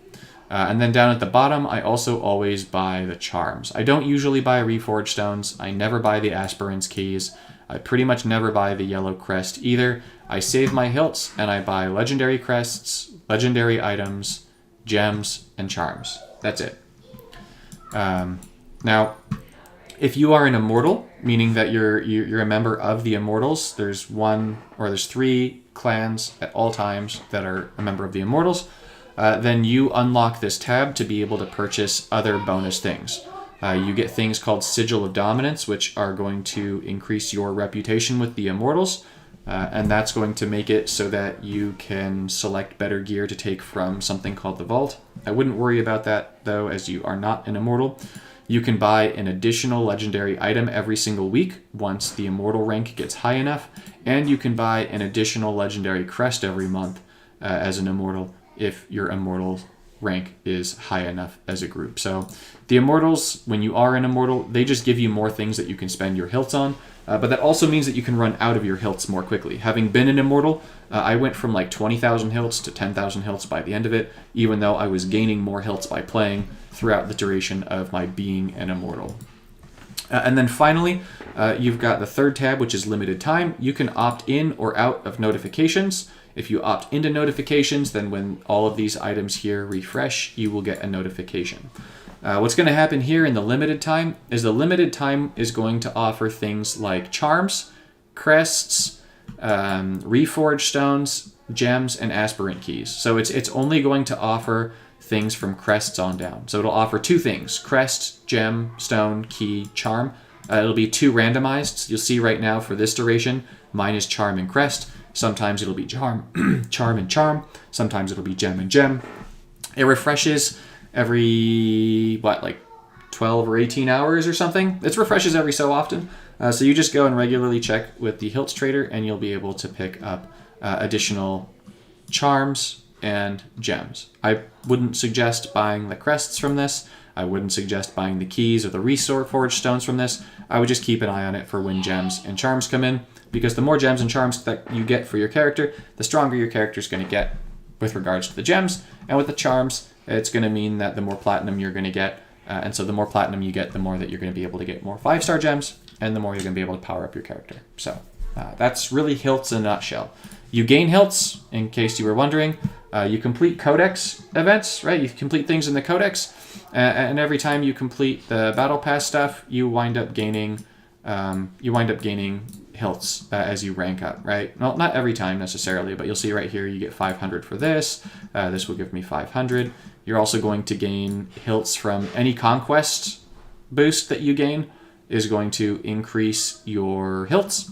And then down at the bottom, I also always buy the charms. I don't usually buy reforged stones. I never buy the Aspirant's keys. I pretty much never buy the yellow crest either. I save my Hilts and I buy legendary crests, legendary items, gems, and charms. That's it. Now, if you are an immortal, meaning that you're a member of the Immortals, there's 3 clans at all times that are a member of the Immortals, then you unlock this tab to be able to purchase other bonus things. You get things called Sigil of Dominance, which are going to increase your reputation with the Immortals, and that's going to make it so that you can select better gear to take from something called the Vault. I wouldn't worry about that, though, as you are not an Immortal. You can buy an additional legendary item every single week once the Immortal rank gets high enough, and you can buy an additional legendary crest every month as an Immortal if your Immortal rank is high enough as a group. So the Immortals, when you are an Immortal, they just give you more things that you can spend your Hilts on, but that also means that you can run out of your Hilts more quickly. Having been an Immortal, I went from like 20,000 Hilts to 10,000 Hilts by the end of it, even though I was gaining more Hilts by playing throughout the duration of my being an Immortal. And then finally, you've got the third tab, which is Limited Time. You can opt in or out of notifications. If you opt into notifications, then when all of these items here refresh, you will get a notification. What's going to happen here in the limited time is going to offer things like charms, crests, reforged stones, gems, and aspirant keys. So it's only going to offer things from crests on down. So it'll offer 2 things: crest, gem, stone, key, charm. It'll be 2 randomized. You'll see right now for this duration, mine is charm and crest. Sometimes it'll be charm, charm and charm. Sometimes it'll be gem and gem. It refreshes every, like 12 or 18 hours or something. It refreshes every so often. So you just go and regularly check with the Hilts trader, and you'll be able to pick up additional charms and gems. I wouldn't suggest buying the crests from this. I wouldn't suggest buying the keys or the reforged stones from this. I would just keep an eye on it for when gems and charms come in, because the more gems and charms that you get for your character, the stronger your character is going to get with regards to the gems. And with the charms, it's going to mean that the more platinum you're going to get. And so the more platinum you get, the more that you're going to be able to get more 5-star gems, and the more you're going to be able to power up your character. So that's really Hilts in a nutshell. You gain Hilts, in case you were wondering. You complete Codex events, right? You complete things in the Codex, and every time you complete the Battle Pass stuff, you wind up gaining Hilts as you rank up, right? Well, not every time necessarily, but you'll see right here you get 500 for this. This will give me 500. You're also going to gain Hilts from any conquest boost that you gain is going to increase your Hilts.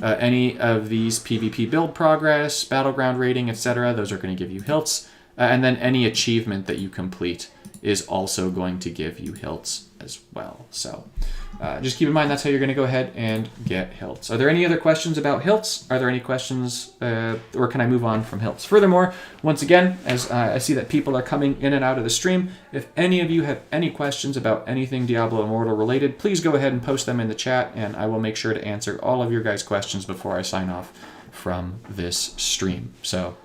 Any of these PvP build progress, battleground rating, etc., those are going to give you Hilts. And then any achievement that you complete is also going to give you Hilts as well. So just keep in mind that's how you're going to go ahead and get Hilts. Are there any other questions about Hilts? Are there any questions, or can I move on from Hilts? Furthermore, once again, as I see that people are coming in and out of the stream, if any of you have any questions about anything Diablo Immortal related, please go ahead and post them in the chat, and I will make sure to answer all of your guys' questions before I sign off from this stream. So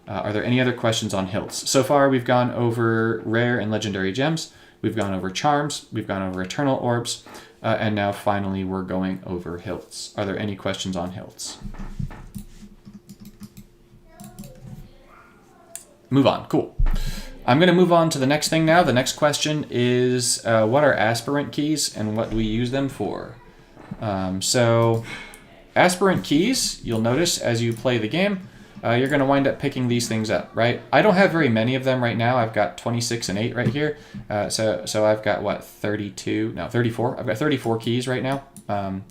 are there any other questions on Hilts? So far, we've gone over rare and legendary gems. We've gone over charms. We've gone over eternal orbs. And now finally, we're going over Hilts. Are there any questions on Hilts? Move on. Cool. I'm going to move on to the next thing now. The next question is, what are aspirant keys and what do we use them for? So aspirant keys, you'll notice as you play the game, you're going to wind up picking these things up, right? I don't have very many of them right now. I've got 26 and 8 right here. So I've got, 34. I've got 34 keys right now.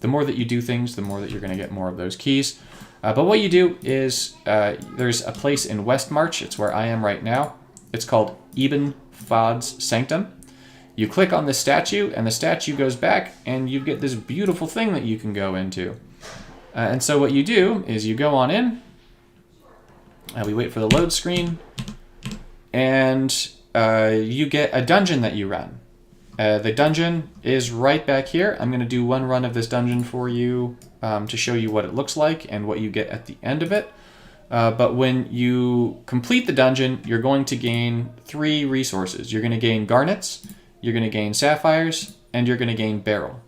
The more that you do things, the more that you're going to get more of those keys. But what you do is there's a place in Westmarch. It's where I am right now. It's called Ibn Fad's Sanctum. You click on the statue, and the statue goes back, and you get this beautiful thing that you can go into. And so what you do is you go on in. We wait for the load screen, and you get a dungeon that you run. The dungeon is right back here. I'm going to do one run of this dungeon for you to show you what it looks like and what you get at the end of it. But when you complete the dungeon, you're going to gain 3 resources. You're going to gain garnets, you're going to gain sapphires, and you're going to gain beryl.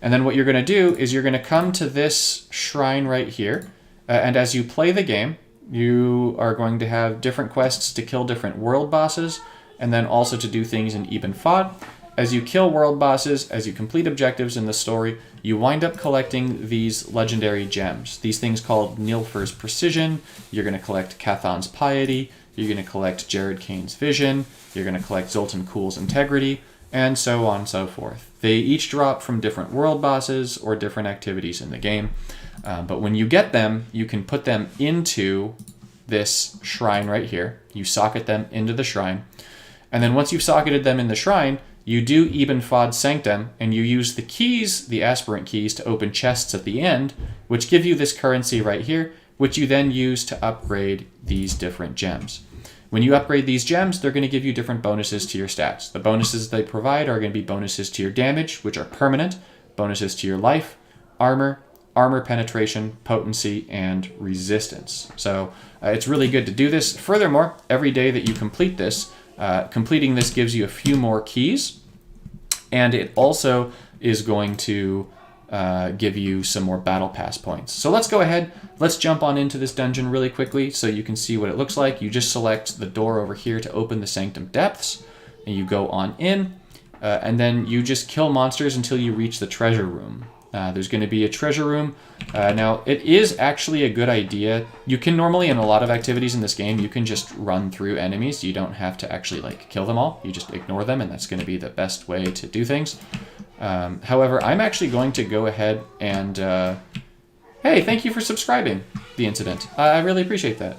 And then what you're going to do is you're going to come to this shrine right here, and as you play the game, you are going to have different quests to kill different world bosses, and then also to do things in Ibn Fad. As you kill world bosses, as you complete objectives in the story, you wind up collecting these legendary gems. These things called Nilfur's Precision. You're going to collect Cathon's Piety. You're going to collect Jared Kane's Vision. You're going to collect Zoltan Kuhl's Integrity, and so on and so forth. They each drop from different world bosses or different activities in the game. But when you get them, you can put them into this shrine right here. You socket them into the shrine. And then once you've socketed them in the shrine, you do Ibn Fad's Sanctum, and you use the keys, the aspirant keys, to open chests at the end, which give you this currency right here, which you then use to upgrade these different gems. When you upgrade these gems, they're going to give you different bonuses to your stats. The bonuses they provide are going to be bonuses to your damage, which are permanent, bonuses to your life, armor penetration, potency, and resistance. So it's really good to do this. Furthermore, every day that you complete this, completing this gives you a few more keys, and it also is going to give you some more battle pass points. So let's go ahead, let's jump on into this dungeon really quickly so you can see what it looks like. You just select the door over here to open the Sanctum Depths, and you go on in. and then you just kill monsters until you reach the treasure room. There's going to be a treasure room. Now, it is actually a good idea. You can normally, in a lot of activities in this game, you can just run through enemies. You don't have to actually like kill them all. You just ignore them, and that's going to be the best way to do things. However, I'm actually going to go ahead and... hey, thank you for subscribing, The Incident. I really appreciate that.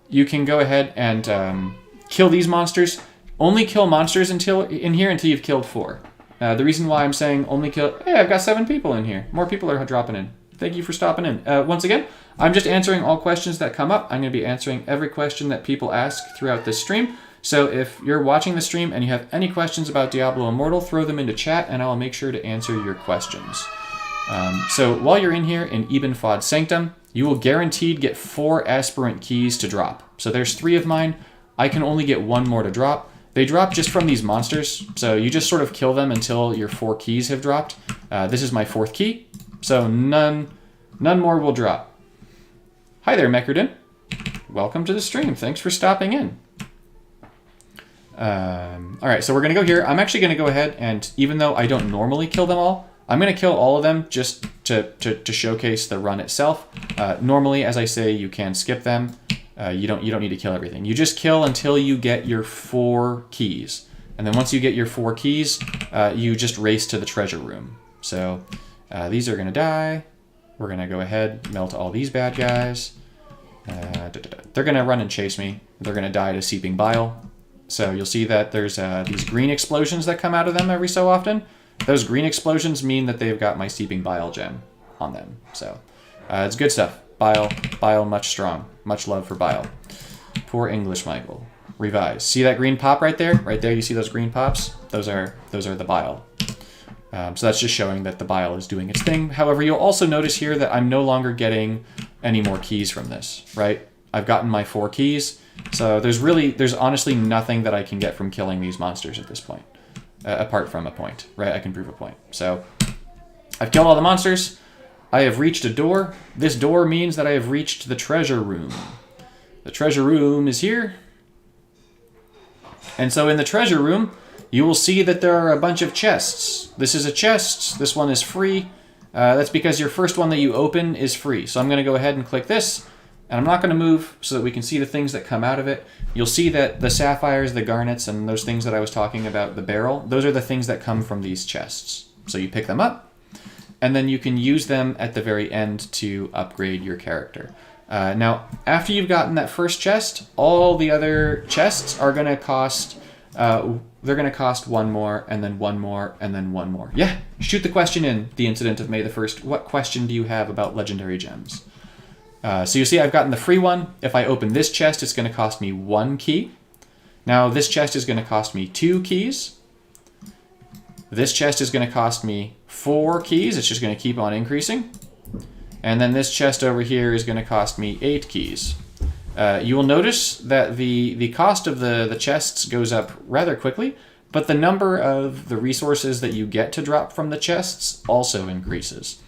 You can go ahead and kill these monsters. Only kill monsters until you've killed 4. The reason why I'm saying only kill... Hey, I've got 7 people in here. More people are dropping in. Thank you for stopping in. Once again, I'm just answering all questions that come up. I'm going to be answering every question that people ask throughout this stream. So if you're watching the stream and you have any questions about Diablo Immortal, throw them into chat and I'll make sure to answer your questions. So while you're in here in Ibn Fod Sanctum, you will guaranteed get 4 Aspirant keys to drop. So there's 3 of mine. I can only get 1 more to drop. They drop just from these monsters, so you just sort of kill them until your 4 keys have dropped. This is my 4th key, so none more will drop. Hi there, Mecherdin. Welcome to the stream. Thanks for stopping in. All right, so we're going to go here. I'm actually going to go ahead and, even though I don't normally kill them all, I'm going to kill all of them just to showcase the run itself. Normally, as I say, you can skip them. You don't need to kill everything. You just kill until you get your 4 keys. And then once you get your 4 keys, you just race to the treasure room. So these are going to die. We're going to go ahead, melt all these bad guys. They're going to run and chase me. They're going to die to seeping bile. So you'll see that there's these green explosions that come out of them every so often. Those green explosions mean that they've got my seeping bile gem on them. So it's good stuff. Bile much strong. Much love for bile. Poor English Michael. Revise. See that green pop right there? Right there, you see those green pops? Those are the bile. So that's just showing that the bile is doing its thing. However, you'll also notice here that I'm no longer getting any more keys from this, right? I've gotten my 4 keys. So there's honestly nothing that I can get from killing these monsters at this point. Apart from a point, right? I can prove a point. So I've killed all the monsters. I have reached a door. This door means that I have reached the treasure room. The treasure room is here. And so in the treasure room, you will see that there are a bunch of chests. This is a chest. This one is free. That's because your first one that you open is free. So I'm going to go ahead and click this. And I'm not going to move so that we can see the things that come out of it. You'll see that the sapphires, the garnets, and those things that I was talking about, the beryl, those are the things that come from these chests. So you pick them up. And then you can use them at the very end to upgrade your character. Now, after you've gotten that first chest, all the other chests are going to cost... they're going to cost 1 more, and then 1 more, and then 1 more. Yeah, shoot the question in, the incident of May the 1st. What question do you have about legendary gems? So you see I've gotten the free one. If I open this chest, it's going to cost me 1 key. Now, this chest is going to cost me 2 keys. This chest is going to cost me 4 keys. It's just going to keep on increasing. And then this chest over here is going to cost me 8 keys. You will notice that the cost of the chests goes up rather quickly, but the number of the resources that you get to drop from the chests also increases.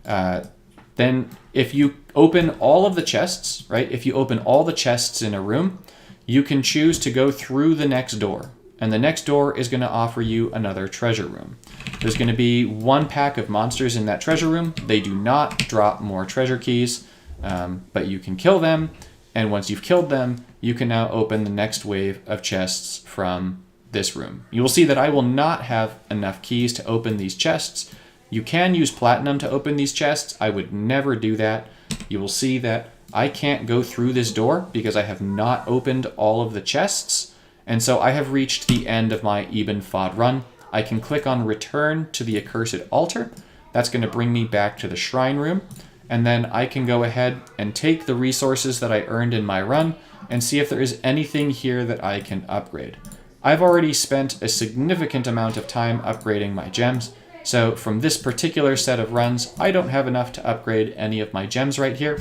Then if you open all of the chests, right? If you open all the chests in a room, you can choose to go through the next door. And the next door is going to offer you another treasure room. There's going to be 1 pack of monsters in that treasure room. They do not drop more treasure keys, but you can kill them. And once you've killed them, you can now open the next wave of chests from this room. You will see that I will not have enough keys to open these chests. You can use platinum to open these chests. I would never do that. You will see that I can't go through this door because I have not opened all of the chests. And so I have reached the end of my Ibn Fod run. I can click on Return to the Accursed Altar. That's going to bring me back to the Shrine Room. And then I can go ahead and take the resources that I earned in my run and see if there is anything here that I can upgrade. I've already spent a significant amount of time upgrading my gems. So from this particular set of runs, I don't have enough to upgrade any of my gems right here,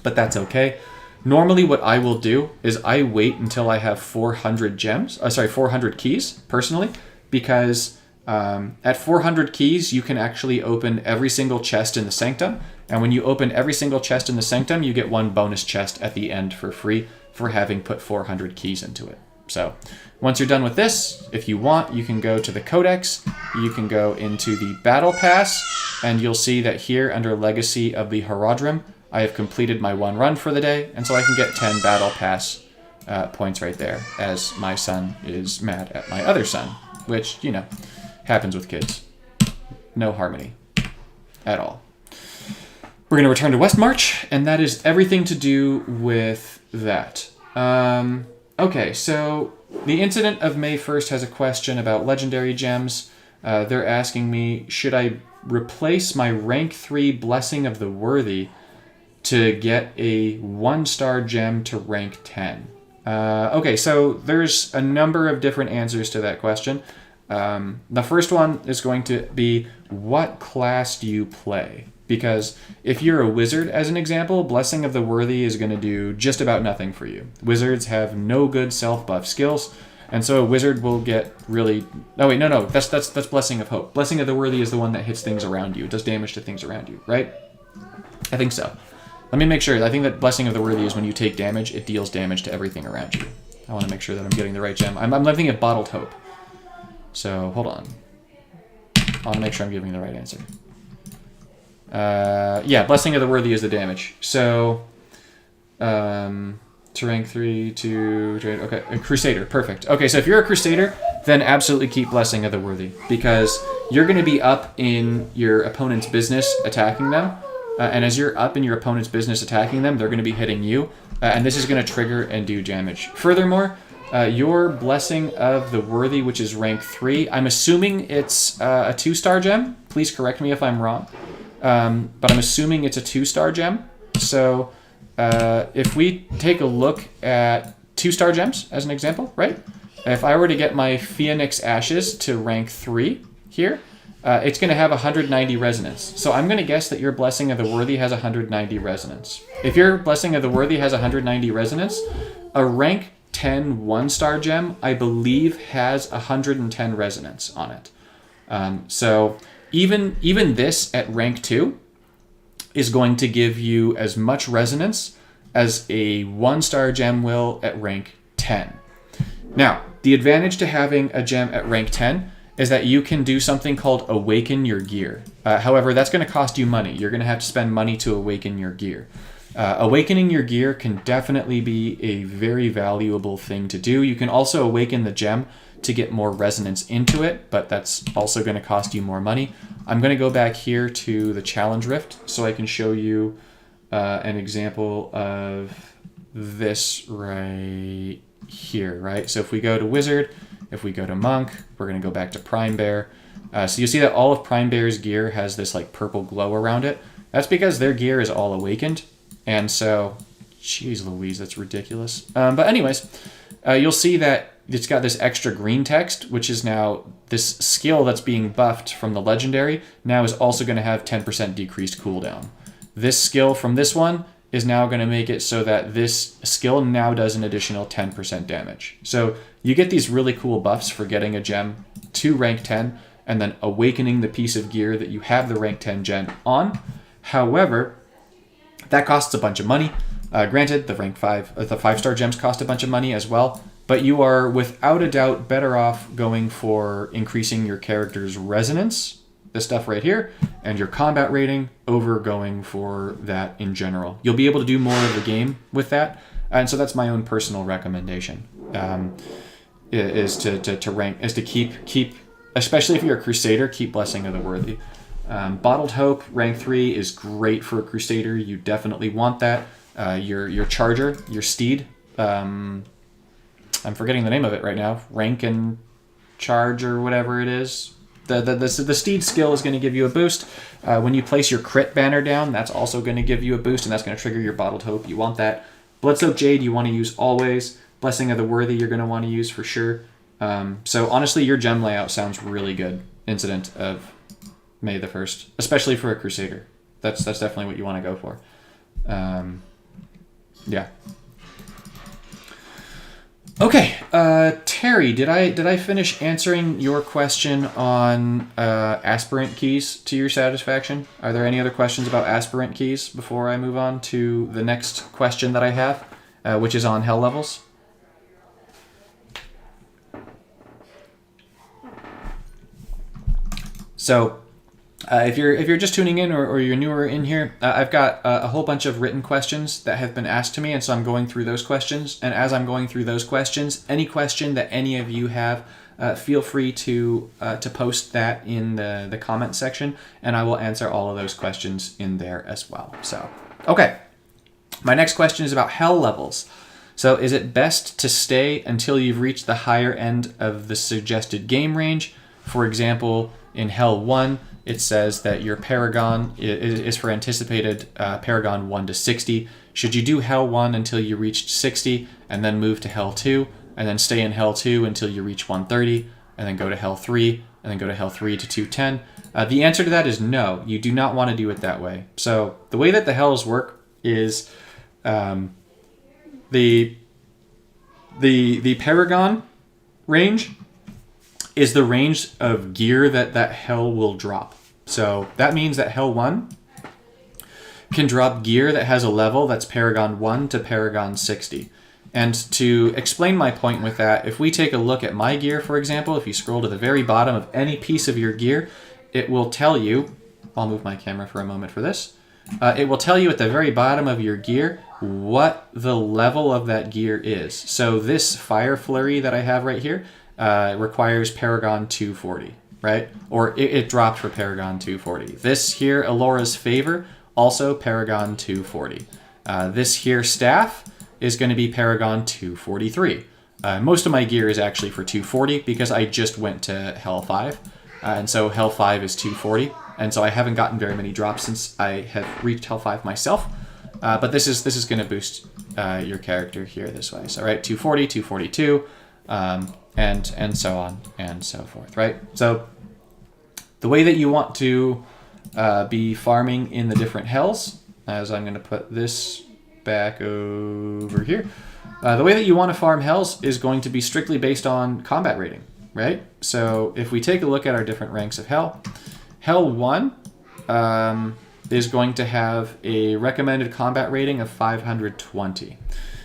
but that's okay. Normally what I will do is I wait until I have 400 keys, personally, because at 400 keys, you can actually open every single chest in the Sanctum. And when you open every single chest in the Sanctum, you get 1 bonus chest at the end for free for having put 400 keys into it. So once you're done with this, if you want, you can go to the Codex, you can go into the Battle Pass, and you'll see that here under Legacy of the Horadrim, I have completed my 1 run for the day, and so I can get 10 Battle Pass points right there, as my son is mad at my other son, which, you know, happens with kids. No harmony at all. We're going to return to Westmarch, and that is everything to do with that. Okay, so the Incident of May 1st has a question about legendary gems. They're asking me, should I replace my rank 3 Blessing of the Worthy to get a 1-star gem to rank 10? Okay, so there's a number of different answers to that question. The first one is going to be, what class do you play? Because if you're a wizard, as an example, Blessing of the Worthy is going to do just about nothing for you. Wizards have no good self-buff skills, and so a wizard will get really... Oh, wait, no, that's Blessing of Hope. Blessing of the Worthy is the one that hits things around you. It does damage to things around you, right? I think so. Let me make sure. I think that Blessing of the Worthy is when you take damage, it deals damage to everything around you. I want to make sure that I'm getting the right gem. I'm thinking of Bottled Hope. So, hold on. I want to make sure I'm giving the right answer. Yeah, Blessing of the Worthy is the damage. So, to rank 3, okay, a Crusader, perfect. Okay, so if you're a Crusader, then absolutely keep Blessing of the Worthy, because you're going to be up in your opponent's business attacking them, and as you're up in your opponent's business attacking them, they're going to be hitting you, and this is going to trigger and do damage. Furthermore, your Blessing of the Worthy, which is rank 3, I'm assuming it's a 2-star gem. Please correct me if I'm wrong. But I'm assuming it's a 2-star gem. So if we take a look at 2-star gems as an example, right? If I were to get my Phoenix Ashes to rank 3 here, it's going to have 190 resonance. So I'm going to guess that your Blessing of the Worthy has 190 resonance. If your Blessing of the Worthy has 190 resonance, a rank 10 1-star gem, I believe, has 110 resonance on it. So even this at rank 2 is going to give you as much resonance as a 1-star gem will at rank 10. Now, the advantage to having a gem at rank 10 is that you can do something called Awaken Your Gear. However, that's going to cost you money. You're going to have to spend money to awaken your gear. Awakening your gear can definitely be a very valuable thing to do. You can also awaken the gem to get more resonance into it, but that's also going to cost you more money. I'm going to go back here to the Challenge Rift so I can show you an example of this right here, right? So if we go to Wizard, if we go to Monk, we're going to go back to Prime Bear. So you see that all of Prime Bear's gear has this like purple glow around it. That's because their gear is all awakened. And so, geez Louise, that's ridiculous. But anyways, you'll see that it's got this extra green text, which is now this skill that's being buffed from the legendary, now is also going to have 10% decreased cooldown. This skill from this one is now going to make it so that this skill now does an additional 10% damage. So you get these really cool buffs for getting a gem to rank 10 and then awakening the piece of gear that you have the rank 10 gem on. However, that costs a bunch of money. Granted, the rank 5, the 5-star gems cost a bunch of money as well, but you are without a doubt better off going for increasing your character's resonance, this stuff right here, and your combat rating over going for that in general. You'll be able to do more of the game with that, and so that's my own personal recommendation. Is to keep, especially if you're a Crusader, keep Blessing of the Worthy. Bottled Hope, rank 3, is great for a Crusader. You definitely want that. Your Charger, your Steed, I'm forgetting the name of it right now. Rank and Charge or whatever it is. The Steed skill is going to give you a boost. When you place your crit banner down, that's also going to give you a boost, and that's going to trigger your Bottled Hope. You want that. Bloodsoaked Jade you want to use always. Blessing of the Worthy you're going to want to use for sure. So honestly, your gem layout sounds really good. Incident of May the 1st, especially for a Crusader. That's definitely what you want to go for. Yeah. Okay, Terry, did I finish answering your question on Aspirant keys to your satisfaction? Are there any other questions about Aspirant keys before I move on to the next question that I have, which is on hell levels? So if you're just tuning in or you're newer in here, I've got a whole bunch of written questions that have been asked to me, and so I'm going through those questions. And as I'm going through those questions, any question that any of you have, feel free to post that in the comment section, and I will answer all of those questions in there as well. So, okay. My next question is about hell levels. So is it best to stay until you've reached the higher end of the suggested game range? For example, in Hell 1, it says that your Paragon is for anticipated Paragon 1 to 60. Should you do Hell 1 until you reached 60 and then move to Hell 2 and then stay in Hell 2 until you reach 130 and then go to Hell 3 and then go to Hell 3 to 210? The answer to that is no. You do not want to do it that way. So the way that the Hells work is the Paragon range is the range of gear that Hell will drop. So that means that Hell 1 can drop gear that has a level that's Paragon 1 to Paragon 60. And to explain my point with that, if we take a look at my gear, for example, if you scroll to the very bottom of any piece of your gear, it will tell you, I'll move my camera for a moment for this, it will tell you at the very bottom of your gear what the level of that gear is. So this Fire Flurry that I have right here requires Paragon 240, right? Or it dropped for Paragon 240. This here, Alora's Favor, also Paragon 240. This here Staff is going to be Paragon 243. Most of my gear is actually for 240 because I just went to Hell 5. And so Hell 5 is 240. And so I haven't gotten very many drops since I have reached Hell 5 myself. But this is going to boost your character here this way. So, right, 240, 242, and so on and so forth, right? So the way that you want to be farming in the different hells, as I'm going to put this back over here, the way that you want to farm hells is going to be strictly based on combat rating, right? So if we take a look at our different ranks of hell, Hell 1 is going to have a recommended combat rating of 520.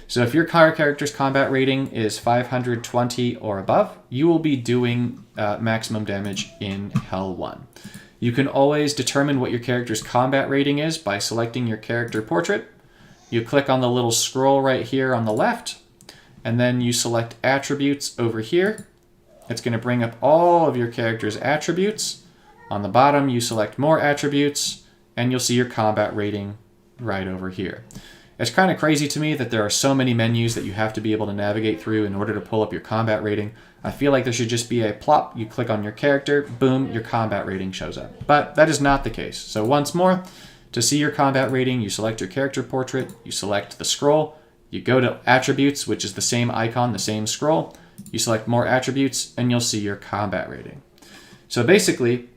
So if your character's combat rating is 520 or above, you will be doing maximum damage in Hell 1. You can always determine what your character's combat rating is by selecting your character portrait. You click on the little scroll right here on the left, and then you select attributes over here. It's going to bring up all of your character's attributes. On the bottom, you select more attributes, and you'll see your combat rating right over here. It's kind of crazy to me that there are so many menus that you have to be able to navigate through in order to pull up your combat rating. I feel like there should just be a plop. You click on your character, boom, your combat rating shows up. But that is not the case. So once more, to see your combat rating, you select your character portrait, you select the scroll, you go to attributes, which is the same icon, the same scroll, you select more attributes, and you'll see your combat rating. So basically,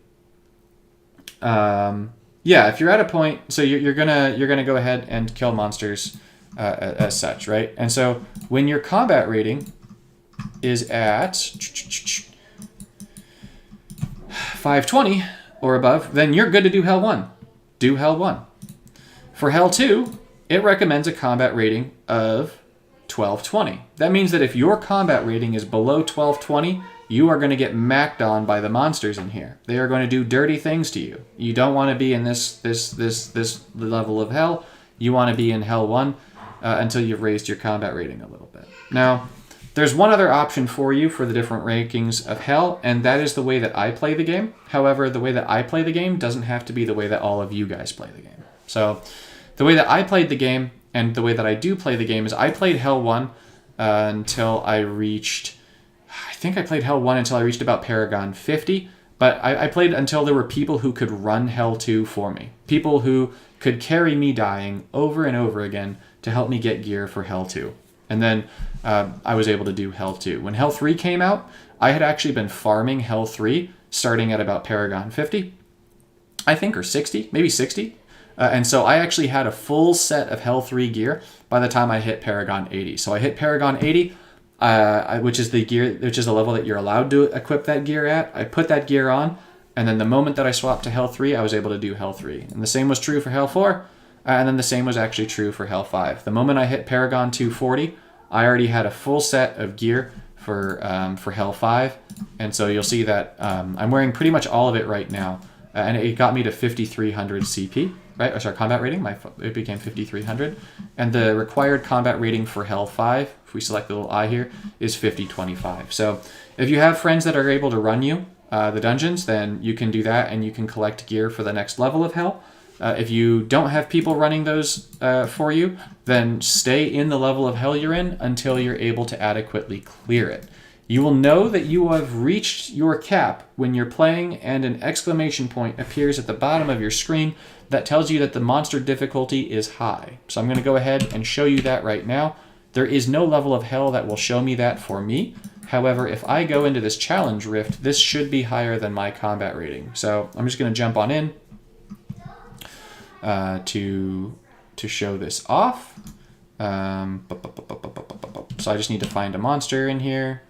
yeah, if you're at a point, so you're gonna go ahead and kill monsters as such, right? And so when your combat rating is at 520 or above, then you're good to do Hell 1. Do Hell 1. For Hell 2, it recommends a combat rating of 1220. That means that if your combat rating is below 1220, you are going to get macked on by the monsters in here. They are going to do dirty things to you. You don't want to be in this level of hell. You want to be in Hell 1 until you've raised your combat rating a little bit. Now, there's one other option for you for the different rankings of hell, and that is the way that I play the game. However, the way that I play the game doesn't have to be the way that all of you guys play the game. So the way that I played the game and the way that I do play the game is I played Hell 1 until I reached... I think I played Hell 1 until I reached about Paragon 50, but I played until there were people who could run Hell 2 for me. People who could carry me dying over and over again to help me get gear for Hell 2. And then I was able to do Hell 2. When Hell 3 came out, I had actually been farming Hell 3 starting at about Paragon 50, I think, or 60, maybe 60. And so I actually had a full set of Hell 3 gear by the time I hit Paragon 80. So I hit Paragon 80, which is the level that you're allowed to equip that gear at. I put that gear on, and then the moment that I swapped to Hell 3, I was able to do Hell 3. And the same was true for Hell 4, and then the same was actually true for Hell 5. The moment I hit Paragon 240, I already had a full set of gear for Hell 5. And so you'll see that I'm wearing pretty much all of it right now. And it got me to 5,300 CP, right? Or sorry, combat rating. It became 5,300. And the required combat rating for Hell 5, if we select the little eye here, is 5025. So if you have friends that are able to run you the dungeons, then you can do that and you can collect gear for the next level of Hell. If you don't have people running those for you, then stay in the level of Hell you're in until you're able to adequately clear it. You will know that you have reached your cap when you're playing and an exclamation point appears at the bottom of your screen that tells you that the monster difficulty is high. So I'm going to go ahead and show you that right now. There is no level of Hell that will show me that for me. However, if I go into this challenge rift, this should be higher than my combat rating. So I'm just going to jump on in to show this off. So I just need to find a monster in here.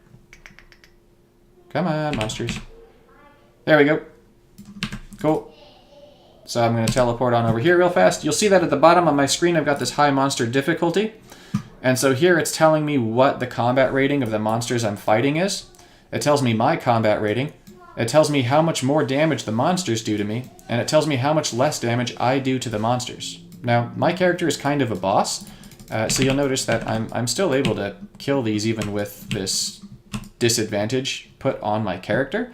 Come on, monsters. There we go. Cool. So I'm going to teleport on over here real fast. You'll see that at the bottom of my screen I've got this high monster difficulty. And so here it's telling me what the combat rating of the monsters I'm fighting is. It tells me my combat rating. It tells me how much more damage the monsters do to me. And it tells me how much less damage I do to the monsters. Now, my character is kind of a boss. So you'll notice that I'm still able to kill these even with this disadvantage put on my character.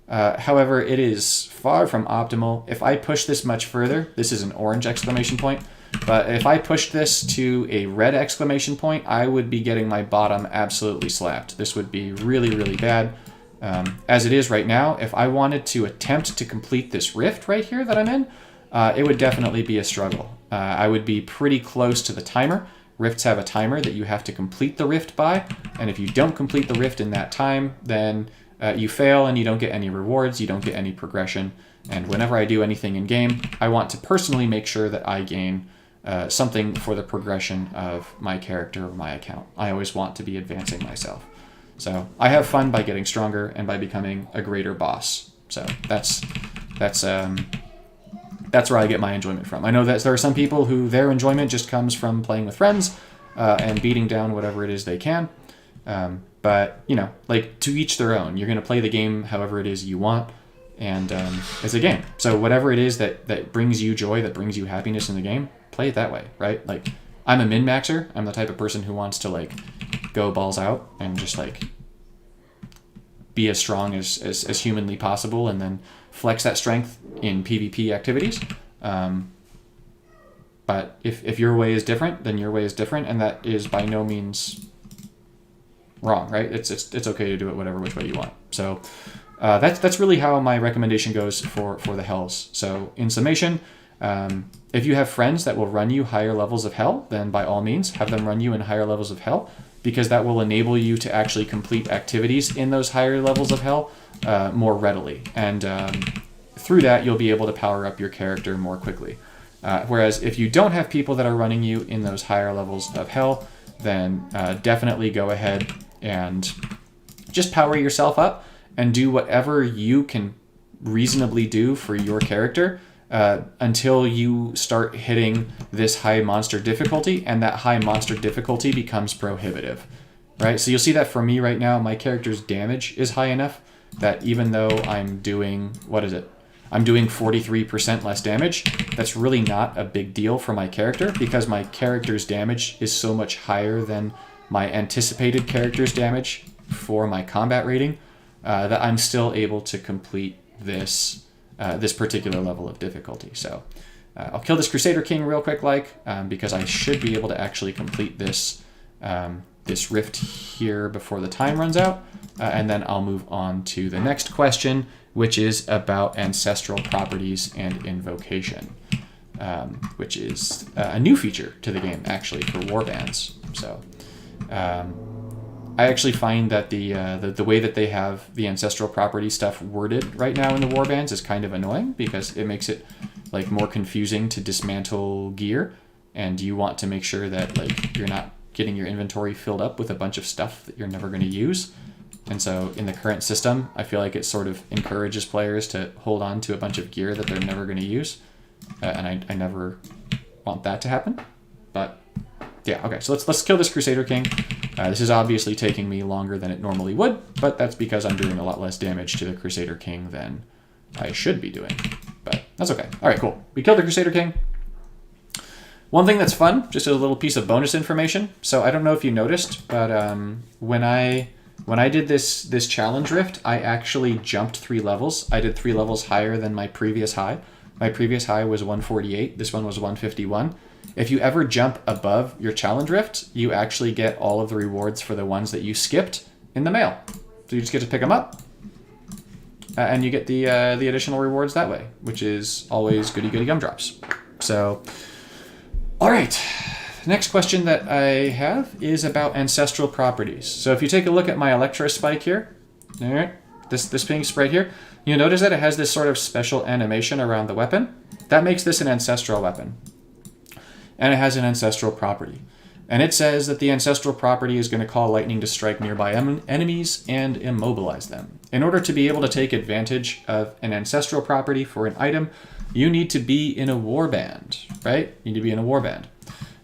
However, it is far from optimal. If I push this much further, this is an orange exclamation point, but if I push this to a red exclamation point, I would be getting my bottom absolutely slapped. This would be really, really bad. As it is right now, if I wanted to attempt to complete this rift right here that I'm in, it would definitely be a struggle. I would be pretty close to the timer. Rifts have a timer that you have to complete the rift by, and if you don't complete the rift in that time, then you fail and you don't get any rewards, you don't get any progression, and whenever I do anything in game, I want to personally make sure that I gain something for the progression of my character or my account. I always want to be advancing myself. So I have fun by getting stronger and by becoming a greater boss. So that's where I get my enjoyment from. I know that there are some people who their enjoyment just comes from playing with friends and beating down whatever it is they can. But, you know, like, to each their own. You're going to play the game however it is you want, and it's a game. So whatever it is that brings you joy, that brings you happiness in the game, play it that way, right? Like, I'm a min-maxer. I'm the type of person who wants to, like, go balls out and just, like, be as strong as humanly possible and then flex that strength in PvP activities. But if your way is different, then your way is different, and that is by no means wrong, right? It's okay to do it whatever which way you want. So that's really how my recommendation goes for the Hells. So in summation, if you have friends that will run you higher levels of Hell, then by all means have them run you in higher levels of Hell, because that will enable you to actually complete activities in those higher levels of Hell more readily. And through that, you'll be able to power up your character more quickly. Whereas if you don't have people that are running you in those higher levels of Hell, then definitely go ahead and just power yourself up and do whatever you can reasonably do for your character until you start hitting this high monster difficulty, and that high monster difficulty becomes prohibitive, right? So you'll see that for me right now, my character's damage is high enough that even though I'm doing, I'm doing 43% less damage. That's really not a big deal for my character because my character's damage is so much higher than my anticipated character's damage for my combat rating that I'm still able to complete this this particular level of difficulty. So I'll kill this Crusader King real quick, because I should be able to actually complete this this rift here before the time runs out, and then I'll move on to the next question, which is about Ancestral Properties and Invocation, which is a new feature to the game, actually, for warbands. So I actually find that the way that they have the Ancestral Property stuff worded right now in the warbands is kind of annoying, because it makes it like more confusing to dismantle gear, and you want to make sure that like you're not getting your inventory filled up with a bunch of stuff that you're never going to use. And so in the current system, I feel like it sort of encourages players to hold on to a bunch of gear that they're never going to use. And I never want that to happen. But Yeah, okay, so let's kill this Crusader King. This is obviously taking me longer than it normally would, but that's because I'm doing a lot less damage to the Crusader King than I should be doing. But that's okay. All right, cool. We killed the Crusader King. One thing that's fun, just a little piece of bonus information. So I don't know if you noticed, but when I did this challenge rift, I actually jumped 3 levels. I did 3 levels higher than my previous high. My previous high was 148. This one was 151. If you ever jump above your challenge rift, you actually get all of the rewards for the ones that you skipped in the mail. So you just get to pick them up, and you get the additional rewards that way, which is always goody gumdrops. So, all right. The next question that I have is about ancestral properties. So if you take a look at my Electro Spike here, all right, this pink sprite here, you'll notice that it has this sort of special animation around the weapon. That makes this an ancestral weapon. And it has an ancestral property. And it says that the ancestral property is going to call lightning to strike nearby enemies and immobilize them. In order to be able to take advantage of an ancestral property for an item, you need to be in a warband, right? You need to be in a warband.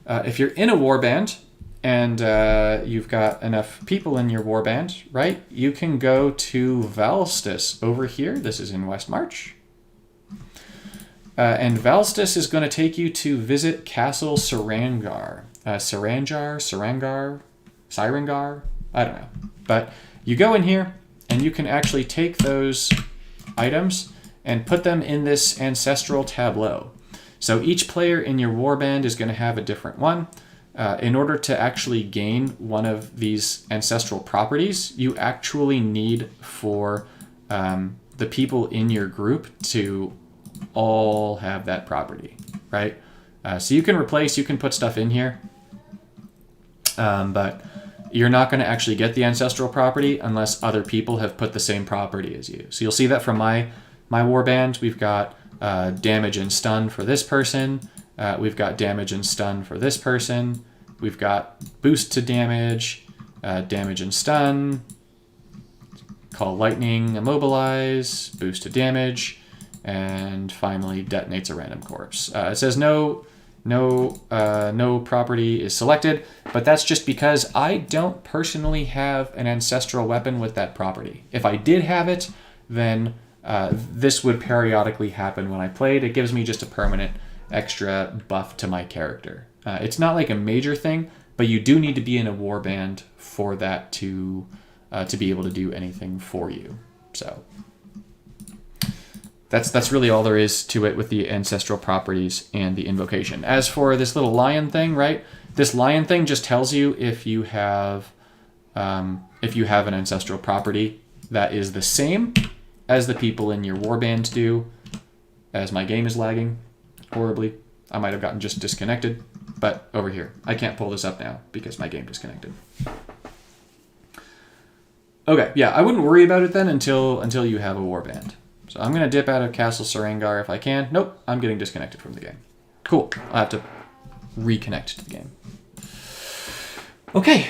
If you're in a warband and you've got enough people in your warband, right, you can go to Valstis over here. This is in West March. And Valstis is going to take you to visit Castle Sarangar. Sarangar? I don't know. But you go in here, and you can actually take those items and put them in this ancestral tableau. So each player in your warband is going to have a different one. In order to actually gain one of these ancestral properties, you actually need for the people in your group to all have that property, right? So you can replace, you can put stuff in here, but you're not going to actually get the ancestral property unless other people have put the same property as you. So you'll see that from my warband, we've got damage and stun for this person, we've got damage and stun for this person, we've got boost to damage, damage and stun, call lightning, immobilize, boost to damage, and finally detonates a random corpse. It says no property is selected, but that's just because I don't personally have an ancestral weapon with that property. If I did have it, then this would periodically happen when I played. It gives me just a permanent extra buff to my character. It's not like a major thing, but you do need to be in a warband for that to be able to do anything for you. So that's really all there is to it with the ancestral properties and the invocation. As for this little lion thing, right? This lion thing just tells you if you have an ancestral property that is the same as the people in your warband do. As my game is lagging horribly, I might have gotten just disconnected, but over here, I can't pull this up now because my game disconnected. Okay, yeah, I wouldn't worry about it then until you have a warband. So I'm going to dip out of Castle Sarangar if I can. Nope, I'm getting disconnected from the game. Cool, I'll have to reconnect to the game. Okay,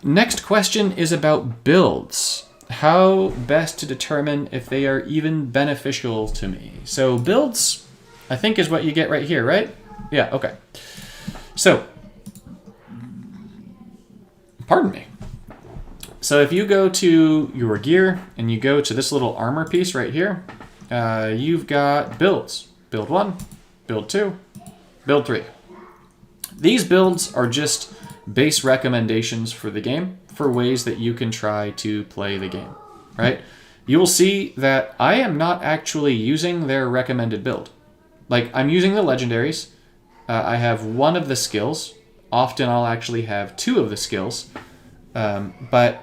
next question is about builds. How best to determine if they are even beneficial to me. So builds, I think, is what you get right here, right? Yeah, okay. So, pardon me. So if you go to your gear and you go to this little armor piece right here, you've got builds. Build 1, build 2, build 3. These builds are just base recommendations for the game for ways that you can try to play the game, right? You will see that I am not actually using their recommended build. Like, I'm using the legendaries. I have one of the skills. Often I'll actually have 2 of the skills. But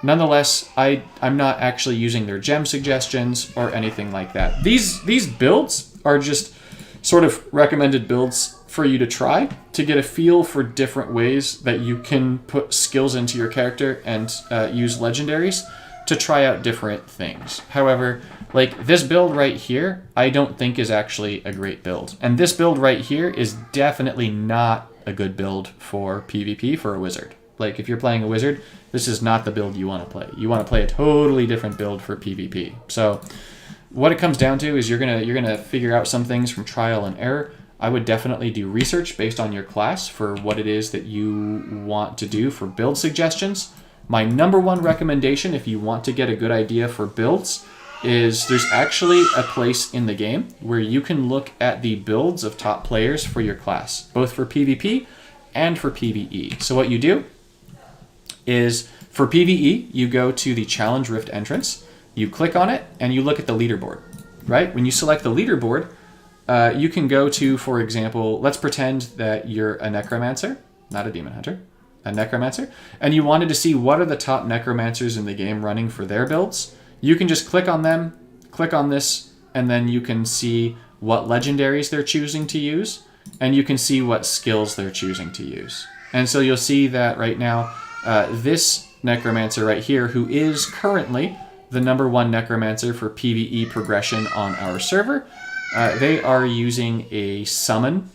nonetheless, I'm not actually using their gem suggestions or anything like that. These builds are just sort of recommended builds for you to try to get a feel for different ways that you can put skills into your character and use legendaries to try out different things. However, like this build right here, I don't think is actually a great build. And this build right here is definitely not a good build for PvP for a wizard. Like if you're playing a wizard, this is not the build you want to play. You want to play a totally different build for PvP. So what it comes down to is you're gonna figure out some things from trial and error. I would definitely do research based on your class for what it is that you want to do for build suggestions. My number one recommendation, if you want to get a good idea for builds, is there's actually a place in the game where you can look at the builds of top players for your class, both for PvP and for PvE. So what you do is, for PvE, you go to the Challenge Rift entrance, you click on it, and you look at the leaderboard, right? When you select the leaderboard, you can go to, for example, let's pretend that you're a necromancer, not a demon hunter, a necromancer, and you wanted to see what are the top necromancers in the game running for their builds. You can just click on them, click on this, and then you can see what legendaries they're choosing to use, and you can see what skills they're choosing to use. And so you'll see that right now, this necromancer right here, who is currently the #1 necromancer for PvE progression on our server, they are using a summon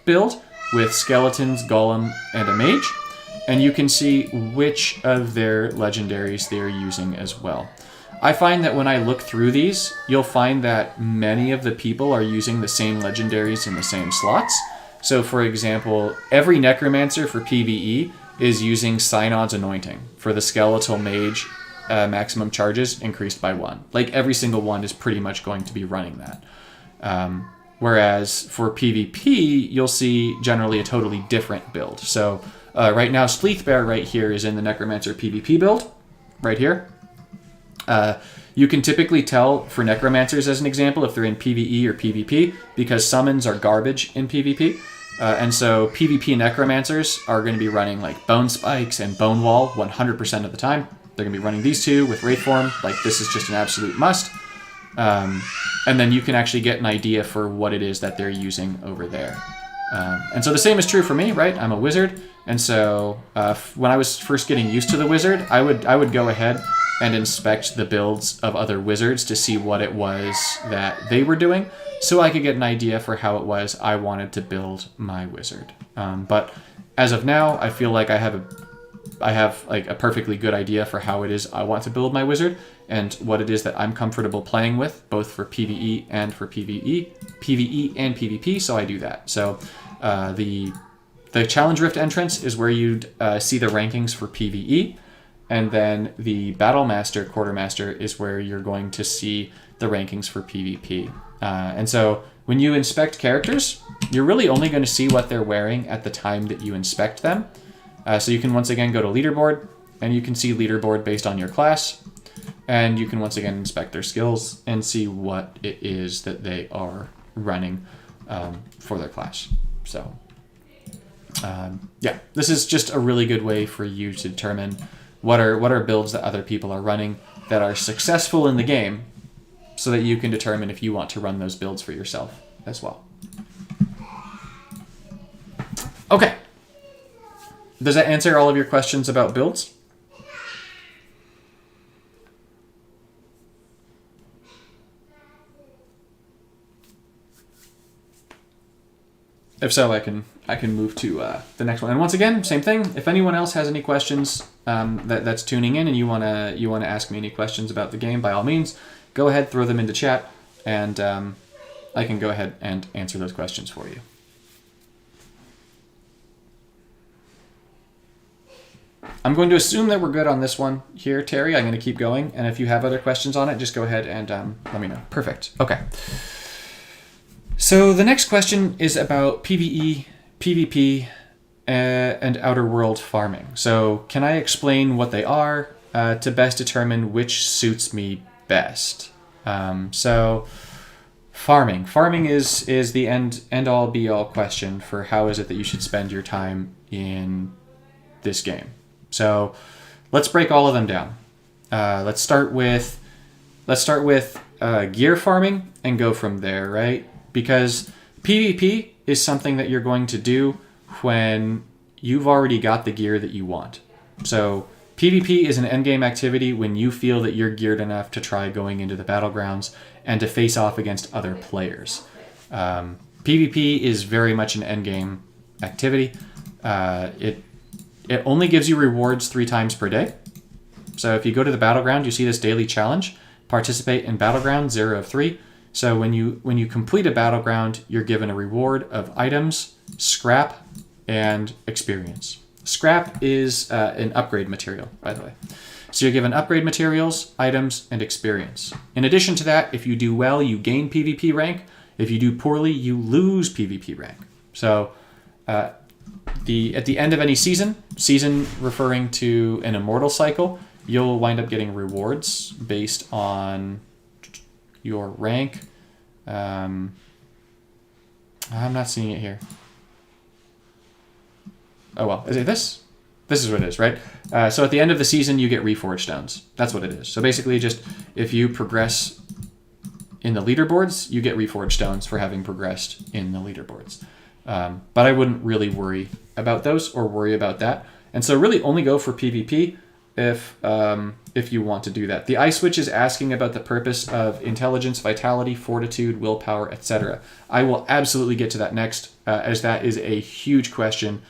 build with skeletons, golem, and a mage. And you can see which of their legendaries they're using as well. I find that when I look through these, you'll find that many of the people are using the same legendaries in the same slots. So for example, every necromancer for PvE is using Synod's Anointing for the skeletal mage maximum charges increased by 1. Like every single one is pretty much going to be running that. Whereas for PvP, you'll see generally a totally different build. So right now, Sleethbear right here is in the Necromancer PvP build, right here. You can typically tell for Necromancers, as an example, if they're in PvE or PvP, because summons are garbage in PvP. And so PvP Necromancers are going to be running like Bone Spikes and Bone Wall 100% of the time. They're going to be running these two with Wraith Form. Like, this is just an absolute must. And then you can actually get an idea for what it is that they're using over there. And so the same is true for me, right? I'm a wizard. And so when I was first getting used to the wizard, I would go ahead and inspect the builds of other wizards to see what it was that they were doing, so I could get an idea for how it was I wanted to build my wizard. But as of now, I feel like I have like a perfectly good idea for how it is I want to build my wizard and what it is that I'm comfortable playing with, both for PvE and for PvE and PvP. So I do that. So the Challenge Rift entrance is where you'd see the rankings for PvE. And then the Battlemaster Quartermaster is where you're going to see the rankings for PvP. And so when you inspect characters, you're really only going to see what they're wearing at the time that you inspect them. So you can once again go to leaderboard, and you can see leaderboard based on your class. And you can once again inspect their skills and see what it is that they are running for their class. So yeah, this is just a really good way for you to determine what are builds that other people are running that are successful in the game, so that you can determine if you want to run those builds for yourself as well. Okay. Does that answer all of your questions about builds? If so, I can move to the next one. And once again, same thing. If anyone else has any questions that's tuning in and you wanna ask me any questions about the game, by all means, go ahead, throw them into chat, and I can go ahead and answer those questions for you. I'm going to assume that we're good on this one here, Terry. I'm going to keep going, and if you have other questions on it, just go ahead and let me know. Perfect. Okay. So the next question is about PvE, PvP, and Outer World farming. So can I explain what they are to best determine which suits me best? So farming. Farming is the end-all be-all question for how is it that you should spend your time in this game. So let's break all of them down. Let's start with gear farming and go from there, right? Because PvP is something that you're going to do when you've already got the gear that you want. So PvP is an endgame activity when you feel that you're geared enough to try going into the battlegrounds and to face off against other players. PvP is very much an endgame activity. It only gives you rewards 3 times per day. So if you go to the battleground, you see this daily challenge. Participate in Battleground 0 of 3. So when you complete a battleground, you're given a reward of items, scrap, and experience. Scrap is an upgrade material, by the way. So you're given upgrade materials, items, and experience. In addition to that, if you do well, you gain PvP rank. If you do poorly, you lose PvP rank. So at the end of any season referring to an immortal cycle, you'll wind up getting rewards based on your rank. I'm not seeing it here. Oh, well, is it this? This is what it is, right? So at the end of the season, you get Reforged Stones. That's what it is. So basically just if you progress in the leaderboards, you get Reforged Stones for having progressed in the leaderboards. But I wouldn't really worry about those or worry about that. And so really only go for PvP if you want to do that. The Ice Witch is asking about the purpose of intelligence, vitality, fortitude, willpower, etc. I will absolutely get to that next, as that is a huge question.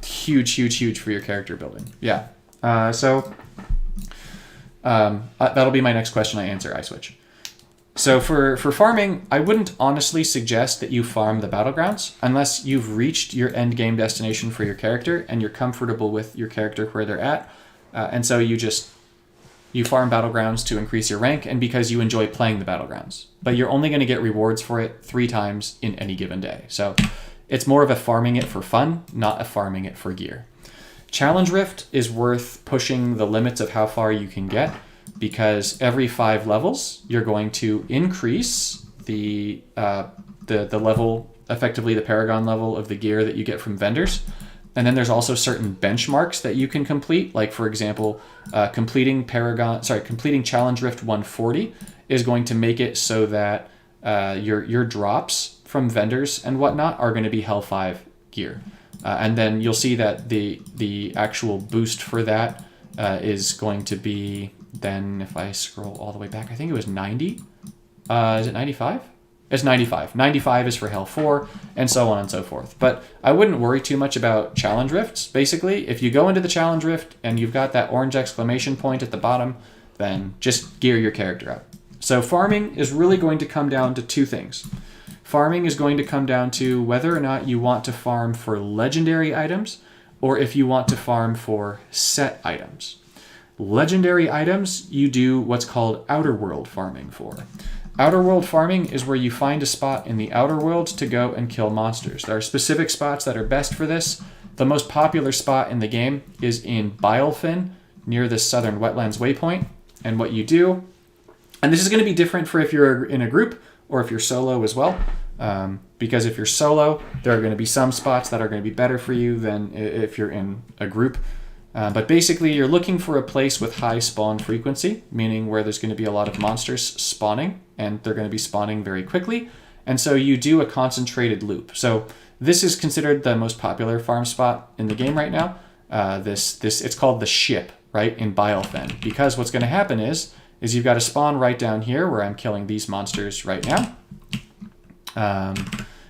Huge for your character building. Yeah. So that'll be my next question I answer, Ice Witch. So for farming, I wouldn't honestly suggest that you farm the battlegrounds unless you've reached your end game destination for your character and you're comfortable with your character where they're at. And so you farm battlegrounds to increase your rank and because you enjoy playing the battlegrounds. But you're only going to get rewards for it 3 times in any given day. So it's more of a farming it for fun, not a farming it for gear. Challenge Rift is worth pushing the limits of how far you can get because every 5 levels, you're going to increase the level, effectively the Paragon level of the gear that you get from vendors. And then there's also certain benchmarks that you can complete. Like, for example, completing Challenge Rift 140 is going to make it so that your drops from vendors and whatnot are going to be Hell 5 gear. And then you'll see that the actual boost for that is going to be, then if I scroll all the way back, I think it was 90. Is it 95? It's 95. 95 is for Hell 4, and so on and so forth. But I wouldn't worry too much about Challenge Rifts. Basically, if you go into the Challenge Rift and you've got that orange exclamation point at the bottom, then just gear your character up. So farming is really going to come down to 2 things. Farming is going to come down to whether or not you want to farm for legendary items or if you want to farm for set items. Legendary items, you do what's called Outer World farming for. Outer World farming is where you find a spot in the Outer World to go and kill monsters. There are specific spots that are best for this. The most popular spot in the game is in Bilefin, near the Southern Wetlands waypoint. And what you do, and this is going to be different for if you're in a group or if you're solo as well. Because if you're solo, there are going to be some spots that are going to be better for you than if you're in a group. But basically, you're looking for a place with high spawn frequency, meaning where there's going to be a lot of monsters spawning, and they're going to be spawning very quickly. And so you do a concentrated loop. So this is considered the most popular farm spot in the game right now. It's called the ship, right, in Bilefen. Because what's going to happen is you've got a spawn right down here where I'm killing these monsters right now.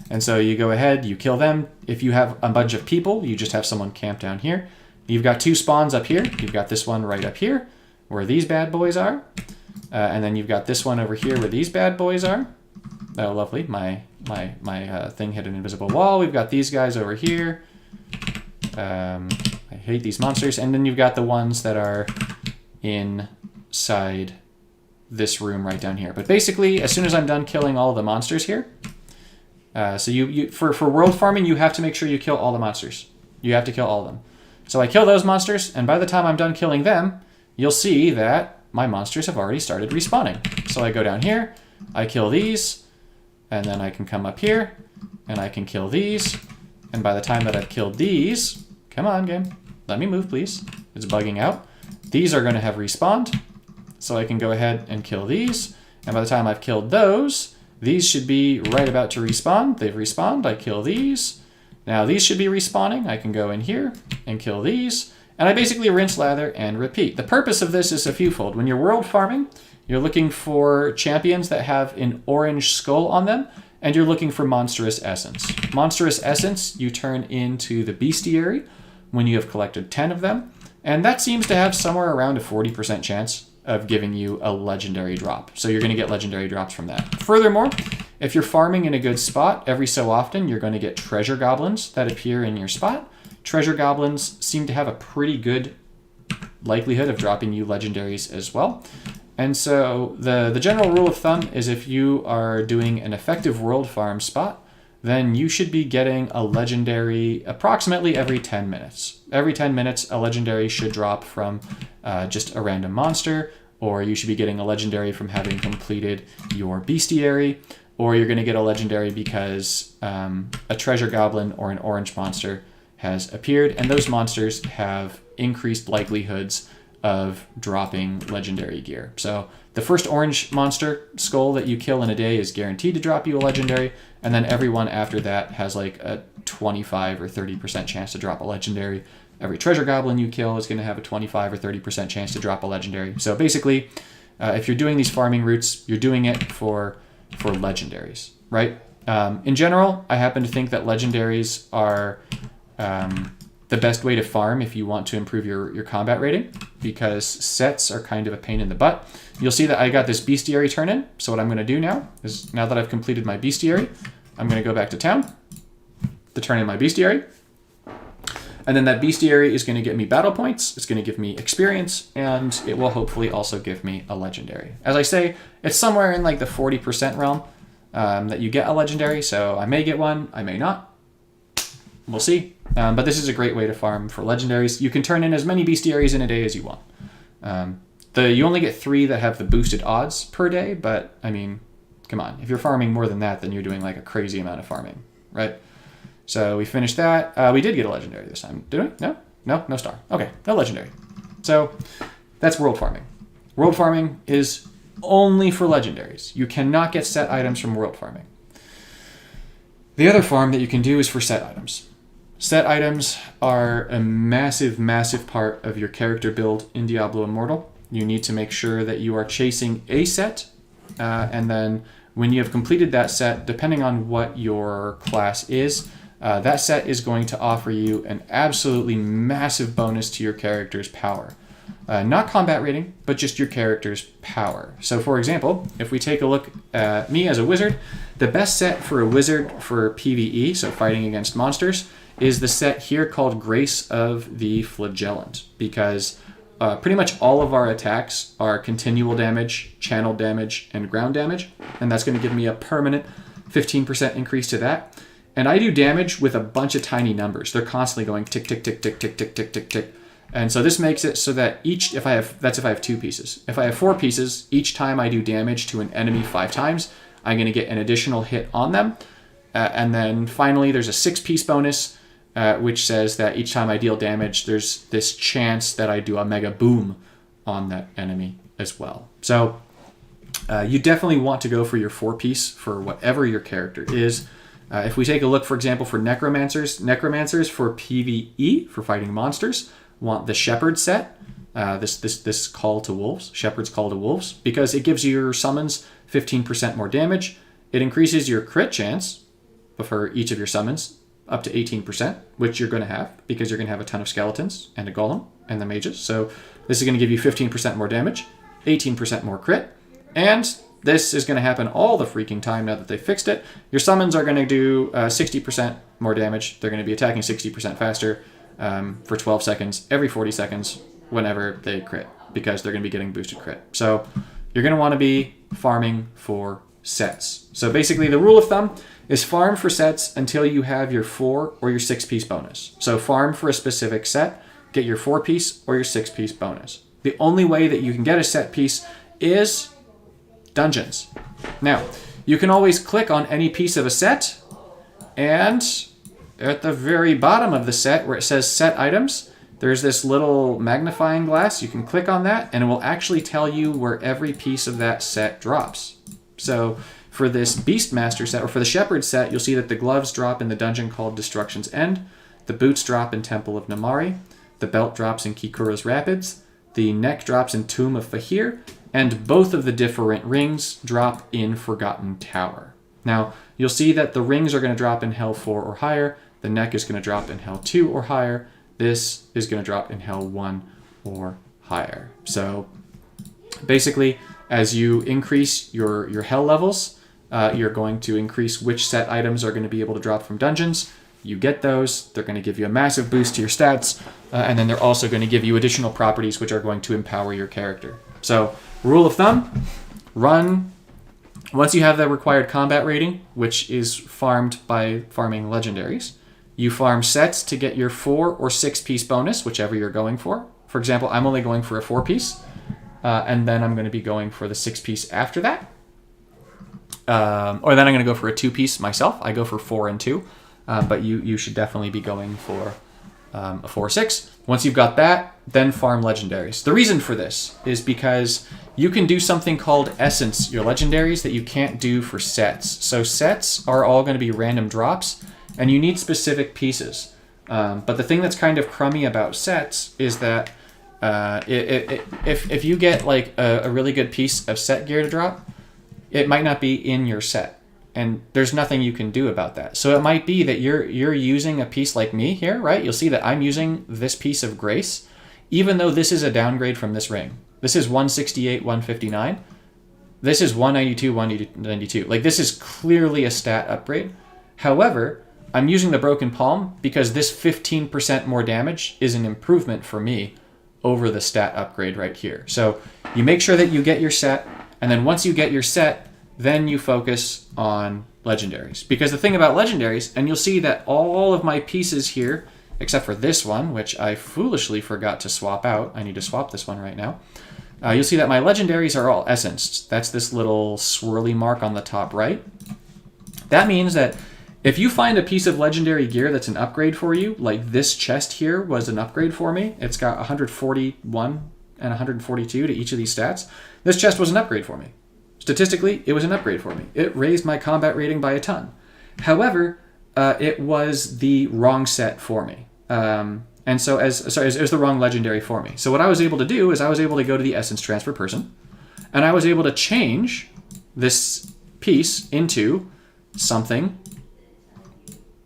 And so you go ahead, you kill them. If you have a bunch of people, you just have someone camp down here. You've got 2 spawns up here. You've got this one right up here where these bad boys are. And then you've got this one over here where these bad boys are. Oh, lovely. My thing hit an invisible wall. We've got these guys over here. I hate these monsters. And then you've got the ones that are inside this room right down here. But basically, as soon as I'm done killing all the monsters here, so for world farming, you have to make sure you kill all the monsters. You have to kill all of them. So I kill those monsters, and by the time I'm done killing them, you'll see that my monsters have already started respawning. So I go down here, I kill these, and then I can come up here, and I can kill these. And by the time that I've killed these, come on, game, let me move, please. It's bugging out. These are going to have respawned, so I can go ahead and kill these. And by the time I've killed those, these should be right about to respawn. They've respawned. I kill these. Now these should be respawning. I can go in here and kill these. And I basically rinse, lather, and repeat. The purpose of this is a fewfold. When you're world farming, you're looking for champions that have an orange skull on them, and you're looking for monstrous essence. Monstrous essence you turn into the bestiary when you have collected 10 of them. And that seems to have somewhere around a 40% chance of giving you a legendary drop. So you're going to get legendary drops from that. Furthermore, if you're farming in a good spot, every so often you're going to get treasure goblins that appear in your spot. Treasure goblins seem to have a pretty good likelihood of dropping you legendaries as well. And so the general rule of thumb is if you are doing an effective world farm spot, then you should be getting a legendary approximately every 10 minutes. Every 10 minutes, a legendary should drop from just a random monster, or you should be getting a legendary from having completed your bestiary, or you're going to get a legendary because a treasure goblin or an orange monster has appeared, and those monsters have increased likelihoods of dropping legendary gear. So the first orange monster skull that you kill in a day is guaranteed to drop you a legendary, and then everyone after that has like a 25 or 30% chance to drop a legendary. Every treasure goblin you kill is going to have a 25 or 30% chance to drop a legendary. So basically, if you're doing these farming routes, you're doing it for legendaries, right? In general, I happen to think that legendaries are the best way to farm if you want to improve your combat rating, because sets are kind of a pain in the butt. You'll see that I got this bestiary turn in. So what I'm going to do now is, now that I've completed my bestiary, I'm going to go back to town to turn in my bestiary. And then that bestiary is going to get me battle points, it's going to give me experience, and it will hopefully also give me a legendary. As I say, it's somewhere in like the 40% realm that you get a legendary, so I may get one, I may not. We'll see. But this is a great way to farm for legendaries. You can turn in as many bestiaries in a day as you want. You only get 3 that have the boosted odds per day, but I mean, come on. If you're farming more than that, then you're doing like a crazy amount of farming, right? So we finished that. We did get a legendary this time. Did we? No? No star. Okay, no legendary. So that's world farming. World farming is only for legendaries. You cannot get set items from world farming. The other farm that you can do is for set items. Set items are a massive, massive part of your character build in Diablo Immortal. You need to make sure that you are chasing a set, and then when you have completed that set, depending on what your class is, that set is going to offer you an absolutely massive bonus to your character's power. Not combat rating, but just your character's power. So for example, if we take a look at me as a wizard, the best set for a wizard for PvE, so fighting against monsters, is the set here called Grace of the Flagellant, because pretty much all of our attacks are continual damage, channel damage, and ground damage, and that's going to give me a permanent 15% increase to that. And I do damage with a bunch of tiny numbers. They're constantly going tick, tick, tick, tick, tick, tick, tick, tick, tick. And so this makes it so that if I have 2 pieces. If I have 4 pieces, each time I do damage to an enemy 5 times, I'm going to get an additional hit on them. And then finally, there's a 6-piece bonus, which says that each time I deal damage, there's this chance that I do a mega boom on that enemy as well. So you definitely want to go for your 4-piece for whatever your character is. If we take a look, for example, for necromancers for PvE, for fighting monsters, want the shepherd set, this call to wolves, shepherd's call to wolves, because it gives your summons 15% more damage. It increases your crit chance for each of your summons up to 18%, which you're going to have because you're going to have a ton of skeletons and a golem and the mages. So this is going to give you 15% more damage, 18% more crit, and this is going to happen all the freaking time now that they fixed it. Your summons are going to do 60% more damage. They're going to be attacking 60% faster for 12 seconds, every 40 seconds, whenever they crit, because they're going to be getting boosted crit. So you're going to want to be farming for sets. So basically the rule of thumb is farm for sets until you have your 4 or your 6-piece bonus. So farm for a specific set, get your 4-piece or your 6-piece bonus. The only way that you can get a set piece is dungeons. Now, you can always click on any piece of a set, and at the very bottom of the set where it says set items, there's this little magnifying glass. You can click on that and it will actually tell you where every piece of that set drops. So for this Beastmaster set, or for the Shepherd set, you'll see that the gloves drop in the dungeon called Destruction's End, the boots drop in Temple of Namari, the belt drops in Kikura's Rapids, the neck drops in Tomb of Fahir, and both of the different rings drop in Forgotten Tower. Now, you'll see that the rings are going to drop in Hell 4 or higher, the neck is going to drop in Hell 2 or higher, this is going to drop in Hell 1 or higher. So Basically, as you increase your hell levels, you're going to increase which set items are going to be able to drop from dungeons. You get those. They're going to give you a massive boost to your stats. And then they're also going to give you additional properties which are going to empower your character. So, rule of thumb, run. Once you have the required combat rating, which is farmed by farming legendaries, you farm sets to get your 4 or 6 piece bonus, whichever you're going for. For example, I'm only going for a 4 piece. And then I'm going to be going for the 6 piece after that. Or then I'm going to go for a 2 piece myself. I go for 4 and 2. But you should definitely be going for a 4/6. Once you've got that, then farm legendaries. The reason for this is because you can do something called essence your legendaries that you can't do for sets. So sets are all going to be random drops, and you need specific pieces. But the thing that's kind of crummy about sets is that if you get like a really good piece of set gear to drop, it might not be in your set. And there's nothing you can do about that. So it might be that you're using a piece like me here, right? You'll see that I'm using this piece of Grace, even though this is a downgrade from this ring. This is 168, 159. This is 192, 192. Like, this is clearly a stat upgrade. However, I'm using the Broken Palm because this 15% more damage is an improvement for me over the stat upgrade right here. So you make sure that you get your set, and then once you get your set, then you focus on legendaries. Because the thing about legendaries, and you'll see that all of my pieces here, except for this one, which I foolishly forgot to swap out. I need to swap this one right now. You'll see that my legendaries are all essenced. That's this little swirly mark on the top right. That means that if you find a piece of legendary gear that's an upgrade for you, like this chest here was an upgrade for me. It's got 141 and 142 to each of these stats. This chest was an upgrade for me. Statistically, it was an upgrade for me. It raised my combat rating by a ton. However, it was the wrong set for me. And so, it was the wrong legendary for me. So what I was able to do is I was able to go to the Essence Transfer person, and I was able to change this piece into something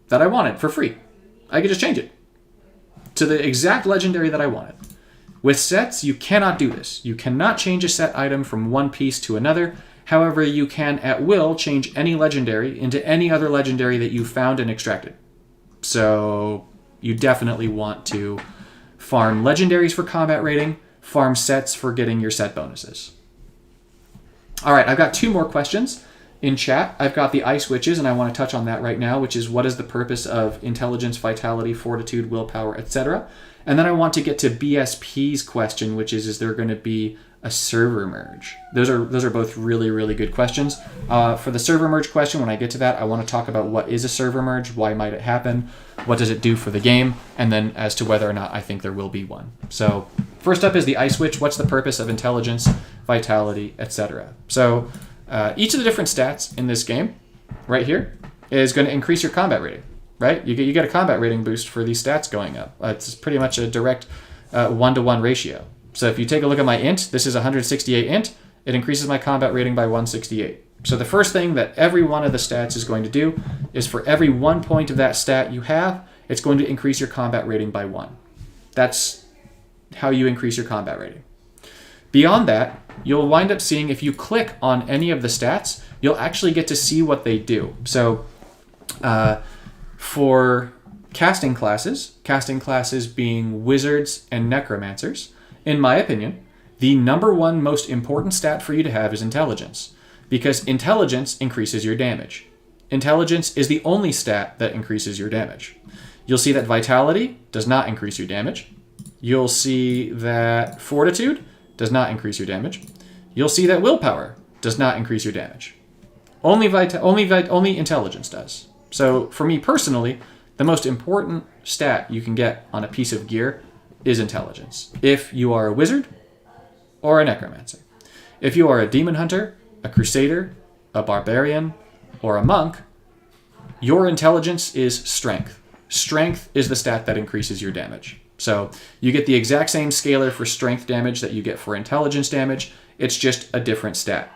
that I wanted for free. I could just change it to the exact legendary that I wanted. With sets, you cannot do this. You cannot change a set item from one piece to another. However, you can at will change any legendary into any other legendary that you found and extracted. So you definitely want to farm legendaries for combat rating, farm sets for getting your set bonuses. All right, I've got 2 more questions in chat. I've got the Ice Witches, and I want to touch on that right now, which is what is the purpose of intelligence, vitality, fortitude, willpower, etc. And then I want to get to BSP's question, which is there going to be a server merge? Those are both really, really good questions. For the server merge question, when I get to that, I want to talk about what is a server merge, why might it happen, what does it do for the game, and then as to whether or not I think there will be one. So first up is the Ice Witch. What's the purpose of intelligence, vitality, etc.? So each of the different stats in this game, right here, is going to increase your combat rating. Right? You get a combat rating boost for these stats going up. It's pretty much a direct 1-to-1 ratio. So if you take a look at my int, this is 168 int, it increases my combat rating by 168. So the first thing that every one of the stats is going to do is for every 1 point of that stat you have, it's going to increase your combat rating by 1. That's how you increase your combat rating. Beyond that, you'll wind up seeing if you click on any of the stats, you'll actually get to see what they do. So for casting classes being wizards and necromancers, in my opinion, the number one most important stat for you to have is intelligence, because intelligence increases your damage. Intelligence is the only stat that increases your damage. You'll see that vitality does not increase your damage. You'll see that fortitude does not increase your damage. You'll see that willpower does not increase your damage. Only intelligence does. So for me personally, the most important stat you can get on a piece of gear is intelligence. If you are a wizard or a necromancer. If you are a demon hunter, a crusader, a barbarian, or a monk, your intelligence is strength. Strength is the stat that increases your damage. So you get the exact same scalar for strength damage that you get for intelligence damage. It's just a different stat.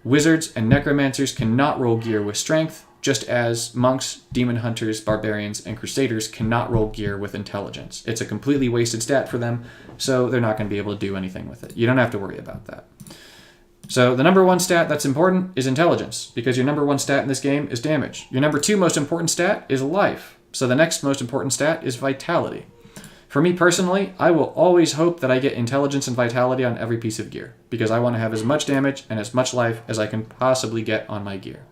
Wizards and necromancers cannot roll gear with strength. just as monks, demon hunters, barbarians, and crusaders cannot roll gear with intelligence. It's a completely wasted stat for them, so they're not going to be able to do anything with it. You don't have to worry about that. So the number one stat that's important is intelligence, because your number one stat in this game is damage. Your number two most important stat is life. So the next most important stat is vitality. For me personally, I will always hope that I get intelligence and vitality on every piece of gear, because I want to have as much damage and as much life as I can possibly get on my gear.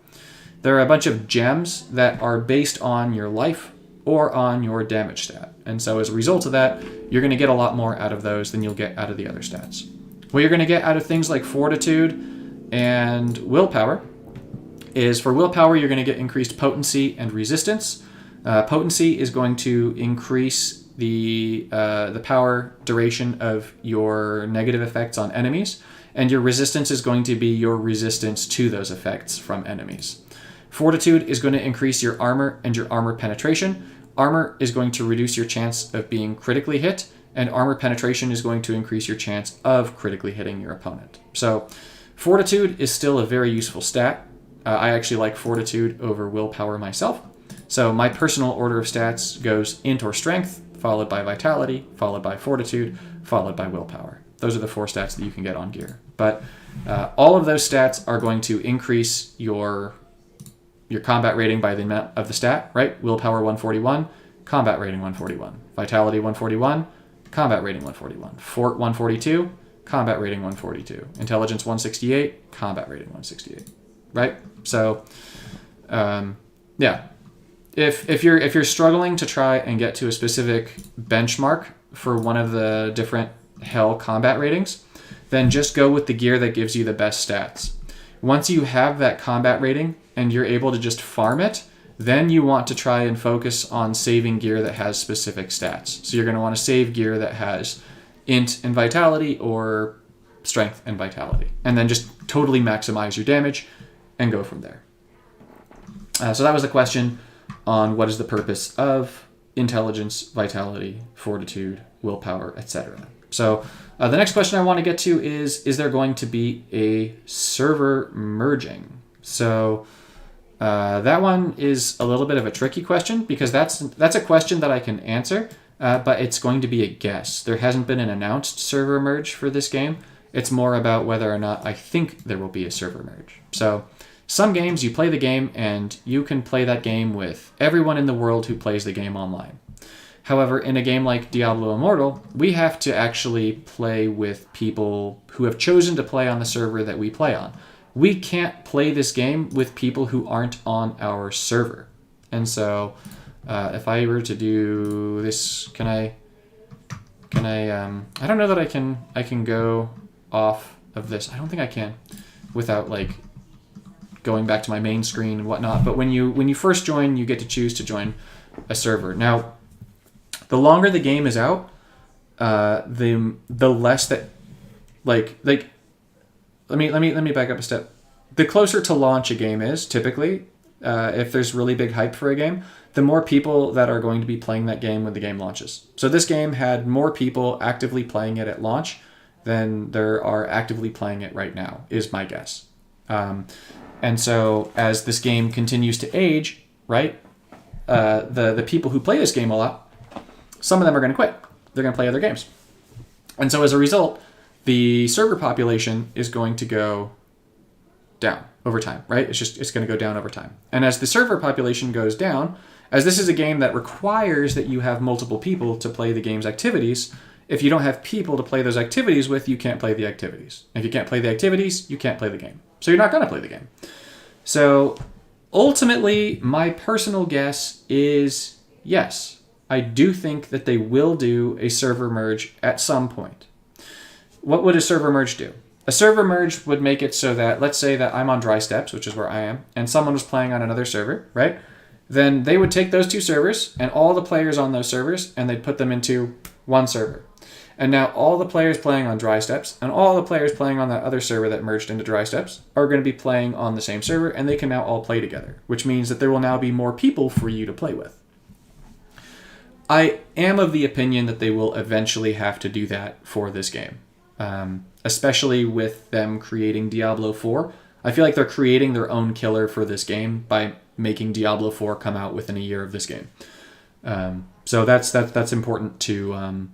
There are a bunch of gems that are based on your life or on your damage stat. And so as a result of that, you're going to get a lot more out of those than you'll get out of the other stats. What you're going to get out of things like fortitude and willpower is, for willpower, you're going to get increased potency and resistance. Potency is going to increase the power duration of your negative effects on enemies, and your resistance is going to be your resistance to those effects from enemies. Fortitude is going to increase your armor and your armor penetration. Armor is going to reduce your chance of being critically hit, and armor penetration is going to increase your chance of critically hitting your opponent. So fortitude is still a very useful stat. I actually like fortitude over willpower myself. So my personal order of stats goes int or strength, followed by vitality, followed by fortitude, followed by willpower. Those are the 4 stats that you can get on gear. But all of those stats are going to increase your combat rating by the amount of the stat, right? Willpower 141, combat rating 141. Vitality 141, combat rating 141. Fort 142, combat rating 142. Intelligence 168, combat rating 168. Right? So, yeah. If you're struggling to try and get to a specific benchmark for one of the different Hell combat ratings, then just go with the gear that gives you the best stats. Once you have that combat rating and you're able to just farm it, then you want to try and focus on saving gear that has specific stats. So you're going to want to save gear that has int and vitality or strength and vitality, and then just totally maximize your damage and go from there. So that was the question on what is the purpose of intelligence, vitality, fortitude, willpower, etc. So the next question I want to get to is there going to be a server merging? So that one is a little bit of a tricky question, because that's a question that I can answer, but it's going to be a guess. There hasn't been an announced server merge for this game. It's more about whether or not I think there will be a server merge. So some games, you play the game and you can play that game with everyone in the world who plays the game online. However, in a game like Diablo Immortal, we have to actually play with people who have chosen to play on the server that we play on. We can't play this game with people who aren't on our server. And so if I were to do this, can I don't know that I can go off of this. I don't think I can without like going back to my main screen and whatnot. But when you first join, you get to choose to join a server. Now, the longer the game is out, the less that like let me back up a step. The closer to launch a game is, typically, if there's really big hype for a game, the more people that are going to be playing that game when the game launches. So this game had more people actively playing it at launch than there are actively playing it right now, is my guess. And so as this game continues to age, right, the people who play this game a lot, some of them are going to quit. They're going to play other games. And so as a result, the server population is going to go down over time, right? It's going to go down over time. And as the server population goes down, as this is a game that requires that you have multiple people to play the game's activities, if you don't have people to play those activities with, you can't play the activities. If you can't play the activities, you can't play the game. So you're not going to play the game. So ultimately, my personal guess is yes. I do think that they will do a server merge at some point. What would a server merge do? A server merge would make it so that, let's say that I'm on Dry Steps, which is where I am, and someone was playing on another server, right? Then they would take those two servers and all the players on those servers, and they'd put them into one server. And now all the players playing on Dry Steps and all the players playing on that other server that merged into Dry Steps are going to be playing on the same server, and they can now all play together, which means that there will now be more people for you to play with. I am of the opinion that they will eventually have to do that for this game, especially with them creating Diablo 4. I feel like they're creating their own killer for this game by making Diablo 4 come out within a year of this game. So that's important to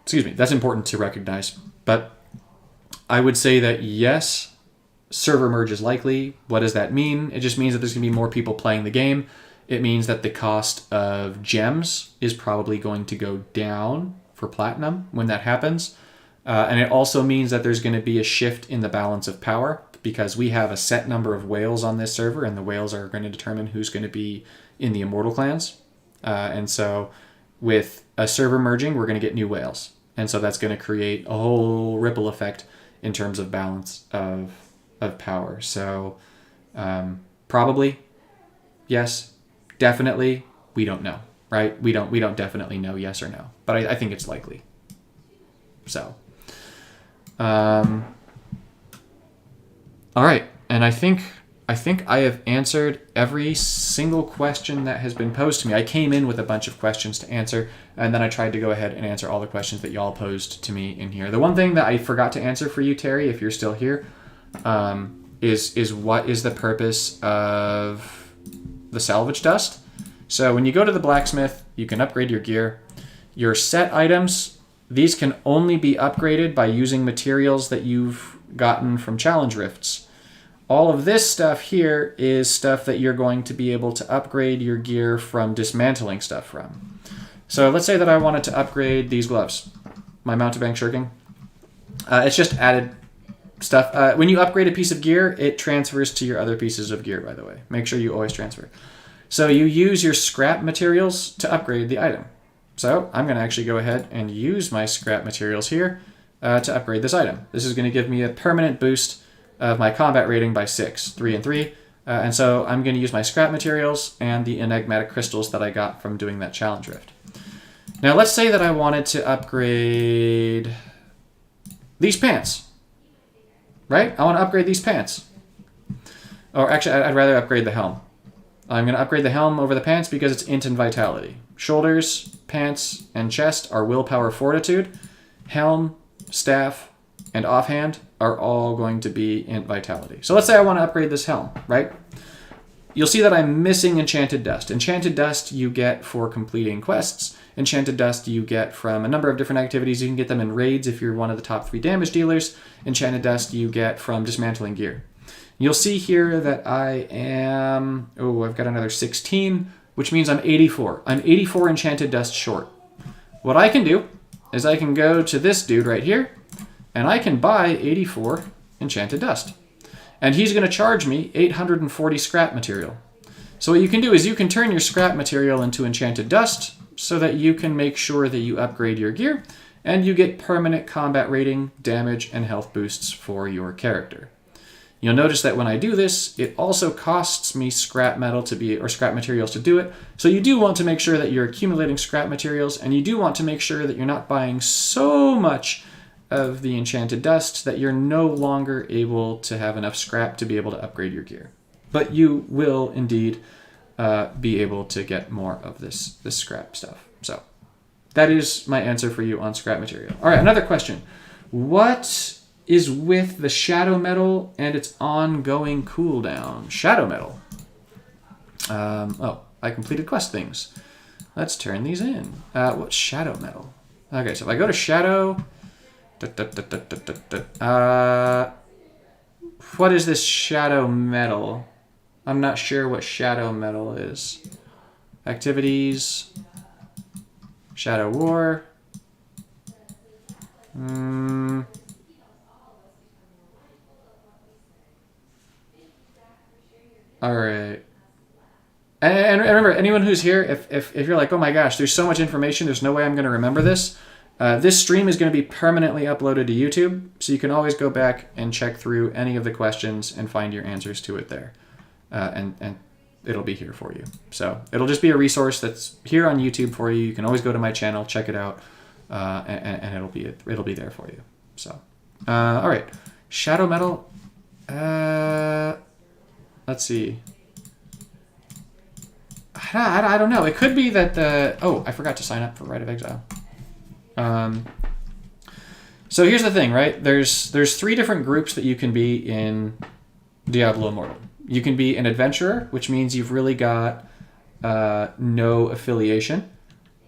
that's important to recognize. But I would say that yes, server merge is likely. What does that mean? It just means that there's going to be more people playing the game. It means that the cost of gems is probably going to go down for platinum when that happens. And it also means that there's going to be a shift in the balance of power, because we have a set number of whales on this server, and the whales are going to determine who's going to be in the Immortal clans. And so with a server merging, we're going to get new whales. And so that's going to create a whole ripple effect in terms of balance of power. So probably, yes, definitely, we don't know, right? We don't definitely know yes or no, but I think it's likely. So, all right. And I think I have answered every single question that has been posed to me. I came in with a bunch of questions to answer, and then I tried to go ahead and answer all the questions that y'all posed to me in here. The one thing that I forgot to answer for you, Terry, if you're still here, is what is the purpose of the salvage dust? So when you go to the blacksmith, you can upgrade your gear. Your set items, these can only be upgraded by using materials that you've gotten from challenge rifts. All of this stuff here is stuff that you're going to be able to upgrade your gear from dismantling stuff from. So let's say that I wanted to upgrade these gloves, my mountebank shirking. It's just added stuff. When you upgrade a piece of gear, it transfers to your other pieces of gear, by the way. Make sure you always transfer. So you use your scrap materials to upgrade the item. So I'm going to actually go ahead and use my scrap materials here to upgrade this item. This is going to give me a permanent boost of my combat rating by 6, 3 and 3. And so I'm going to use my scrap materials and the enigmatic crystals that I got from doing that challenge rift. Now let's say that I wanted to upgrade these pants, right? I want to upgrade these pants. Or actually, I'd rather upgrade the helm. I'm going to upgrade the helm over the pants because it's int and vitality. Shoulders, pants, and chest are willpower fortitude. Helm, staff, and offhand are all going to be int vitality. So let's say I want to upgrade this helm, right? You'll see that I'm missing enchanted dust. Enchanted dust you get for completing quests. Enchanted dust you get from a number of different activities. You can get them in raids if you're one of the top 3 damage dealers. Enchanted dust you get from dismantling gear. You'll see here that I am, I've got another 16, which means I'm 84. I'm 84 enchanted dust short. What I can do is I can go to this dude right here, and I can buy 84 enchanted dust. And he's going to charge me 840 scrap material. So what you can do is you can turn your scrap material into enchanted dust so that you can make sure that you upgrade your gear and you get permanent combat rating, damage, and health boosts for your character. You'll notice that when I do this, it also costs me scrap materials to do it. So you do want to make sure that you're accumulating scrap materials, and you do want to make sure that you're not buying so much of the enchanted dust that you're no longer able to have enough scrap to be able to upgrade your gear. But you will indeed be able to get more of this scrap stuff. So that is my answer for you on scrap material. All right, another question. What is with the shadow metal and its ongoing cooldown? Shadow metal. I completed quest things. Let's turn these in. What's shadow metal? Okay, so if I go to shadow... what is this shadow metal? I'm not sure what shadow metal is. Activities. Shadow war. All right. And remember, anyone who's here, if you're like, oh my gosh, there's so much information, there's no way I'm going to remember this. This stream is going to be permanently uploaded to YouTube, so you can always go back and check through any of the questions and find your answers to it there. And it'll be here for you. So it'll just be a resource that's here on YouTube for you. You can always go to my channel, check it out, and it'll be there for you. So, all right. Shadow metal. Let's see. I don't know. It could be that the... Oh, I forgot to sign up for Rite of Exile. So here's the thing, right? There's 3 different groups that you can be in Diablo Immortal. You can be an adventurer, which means you've really got no affiliation.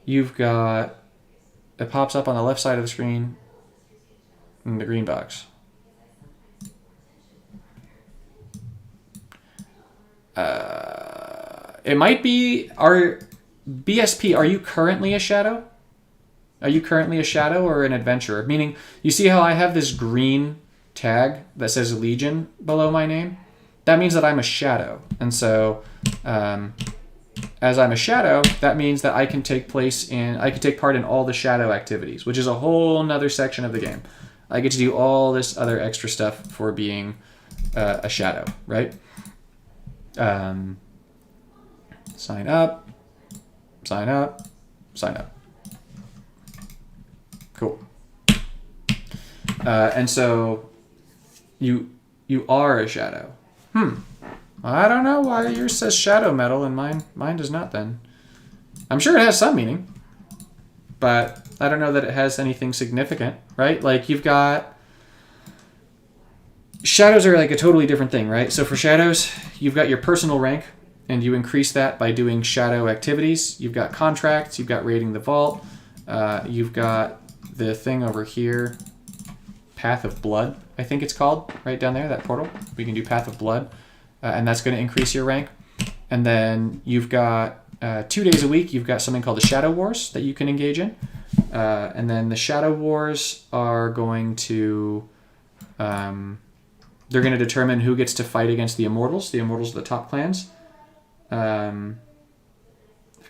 You've got, it pops up on the left side of the screen in the green box. It might be our BSP. Are you currently a shadow? Are you currently a shadow or an adventurer? Meaning, you see how I have this green tag that says Legion below my name? That means that I'm a shadow. And so, as I'm a shadow, that means that I can take part in all the shadow activities, which is a whole nother section of the game. I get to do all this other extra stuff for being a shadow, right? Sign up, sign up, sign up. Cool. And so you are a shadow. I don't know why yours says shadow metal and mine does not then. I'm sure it has some meaning, but I don't know that it has anything significant, right? Like you've got... Shadows are like a totally different thing, right? So for shadows, you've got your personal rank, and you increase that by doing shadow activities. You've got contracts, you've got raiding the vault, you've got the thing over here, Path of Blood, I think it's called, right down there, that portal. We can do Path of Blood, and that's going to increase your rank. And then you've got 2 days a week, you've got something called the Shadow Wars that you can engage in. And then the Shadow Wars are going to... they're going to determine who gets to fight against the Immortals. The Immortals are the top clans. I've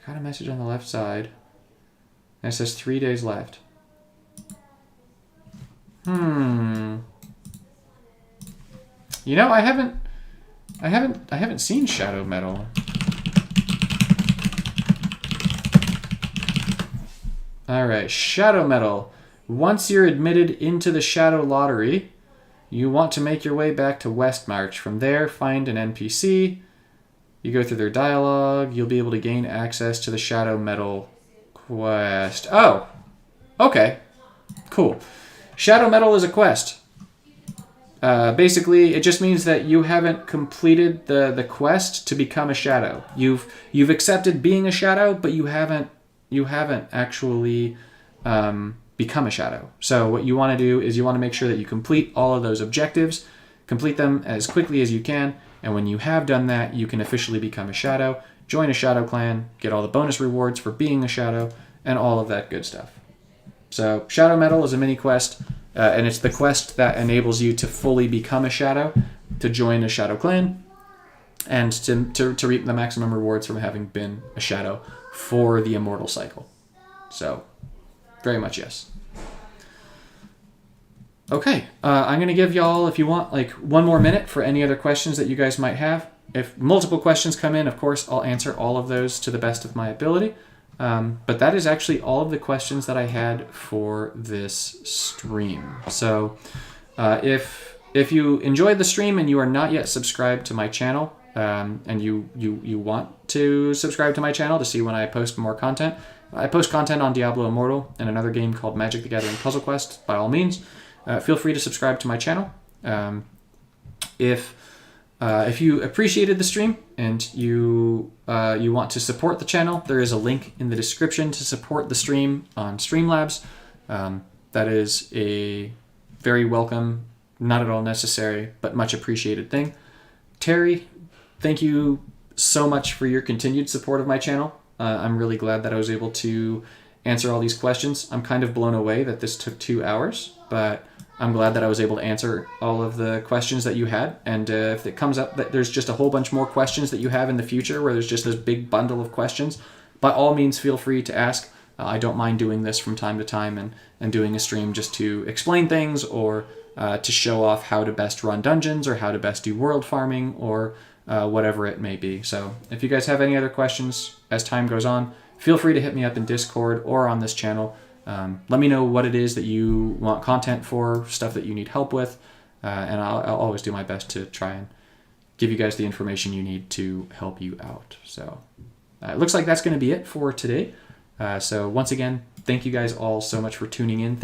got a message on the left side. And it says 3 days left. You know, I haven't seen Shadow Metal. All right, Shadow Metal. Once you're admitted into the Shadow Lottery, you want to make your way back to Westmarch. From there, find an NPC. You go through their dialogue. You'll be able to gain access to the Shadow Metal quest. Oh, okay, cool. Shadow Metal is a quest. Basically, it just means that you haven't completed the quest to become a shadow. You've accepted being a shadow, but you haven't actually become a shadow. So what you want to do is you want to make sure that you complete all of those objectives, complete them as quickly as you can, and when you have done that, you can officially become a shadow, join a shadow clan, get all the bonus rewards for being a shadow, and all of that good stuff. So Shadow Metal is a mini quest, and it's the quest that enables you to fully become a shadow, to join a shadow clan, and to reap the maximum rewards from having been a shadow for the immortal cycle. So, very much yes. Okay, I'm going to give y'all, if you want, like 1 more minute for any other questions that you guys might have. If multiple questions come in, of course, I'll answer all of those to the best of my ability. But that is actually all of the questions that I had for this stream. So if you enjoyed the stream and you are not yet subscribed to my channel, and you want to subscribe to my channel to see when I post more content, I post content on Diablo Immortal and another game called Magic the Gathering Puzzle Quest. By all means, feel free to subscribe to my channel. If you appreciated the stream and you want to support the channel, there is a link in the description to support the stream on Streamlabs. That is a very welcome, not at all necessary, but much appreciated thing. Terry, thank you so much for your continued support of my channel. I'm really glad that I was able to answer all these questions. I'm kind of blown away that this took 2 hours, but I'm glad that I was able to answer all of the questions that you had. And if it comes up that there's just a whole bunch more questions that you have in the future where there's just this big bundle of questions, by all means, feel free to ask. I don't mind doing this from time to time and doing a stream just to explain things or to show off how to best run dungeons or how to best do world farming or whatever it may be. So if you guys have any other questions as time goes on, feel free to hit me up in Discord or on this channel. Let me know what it is that you want content for, stuff that you need help with, and I'll always do my best to try and give you guys the information you need to help you out. So it looks like that's going to be it for today. So once again, thank you guys all so much for tuning in.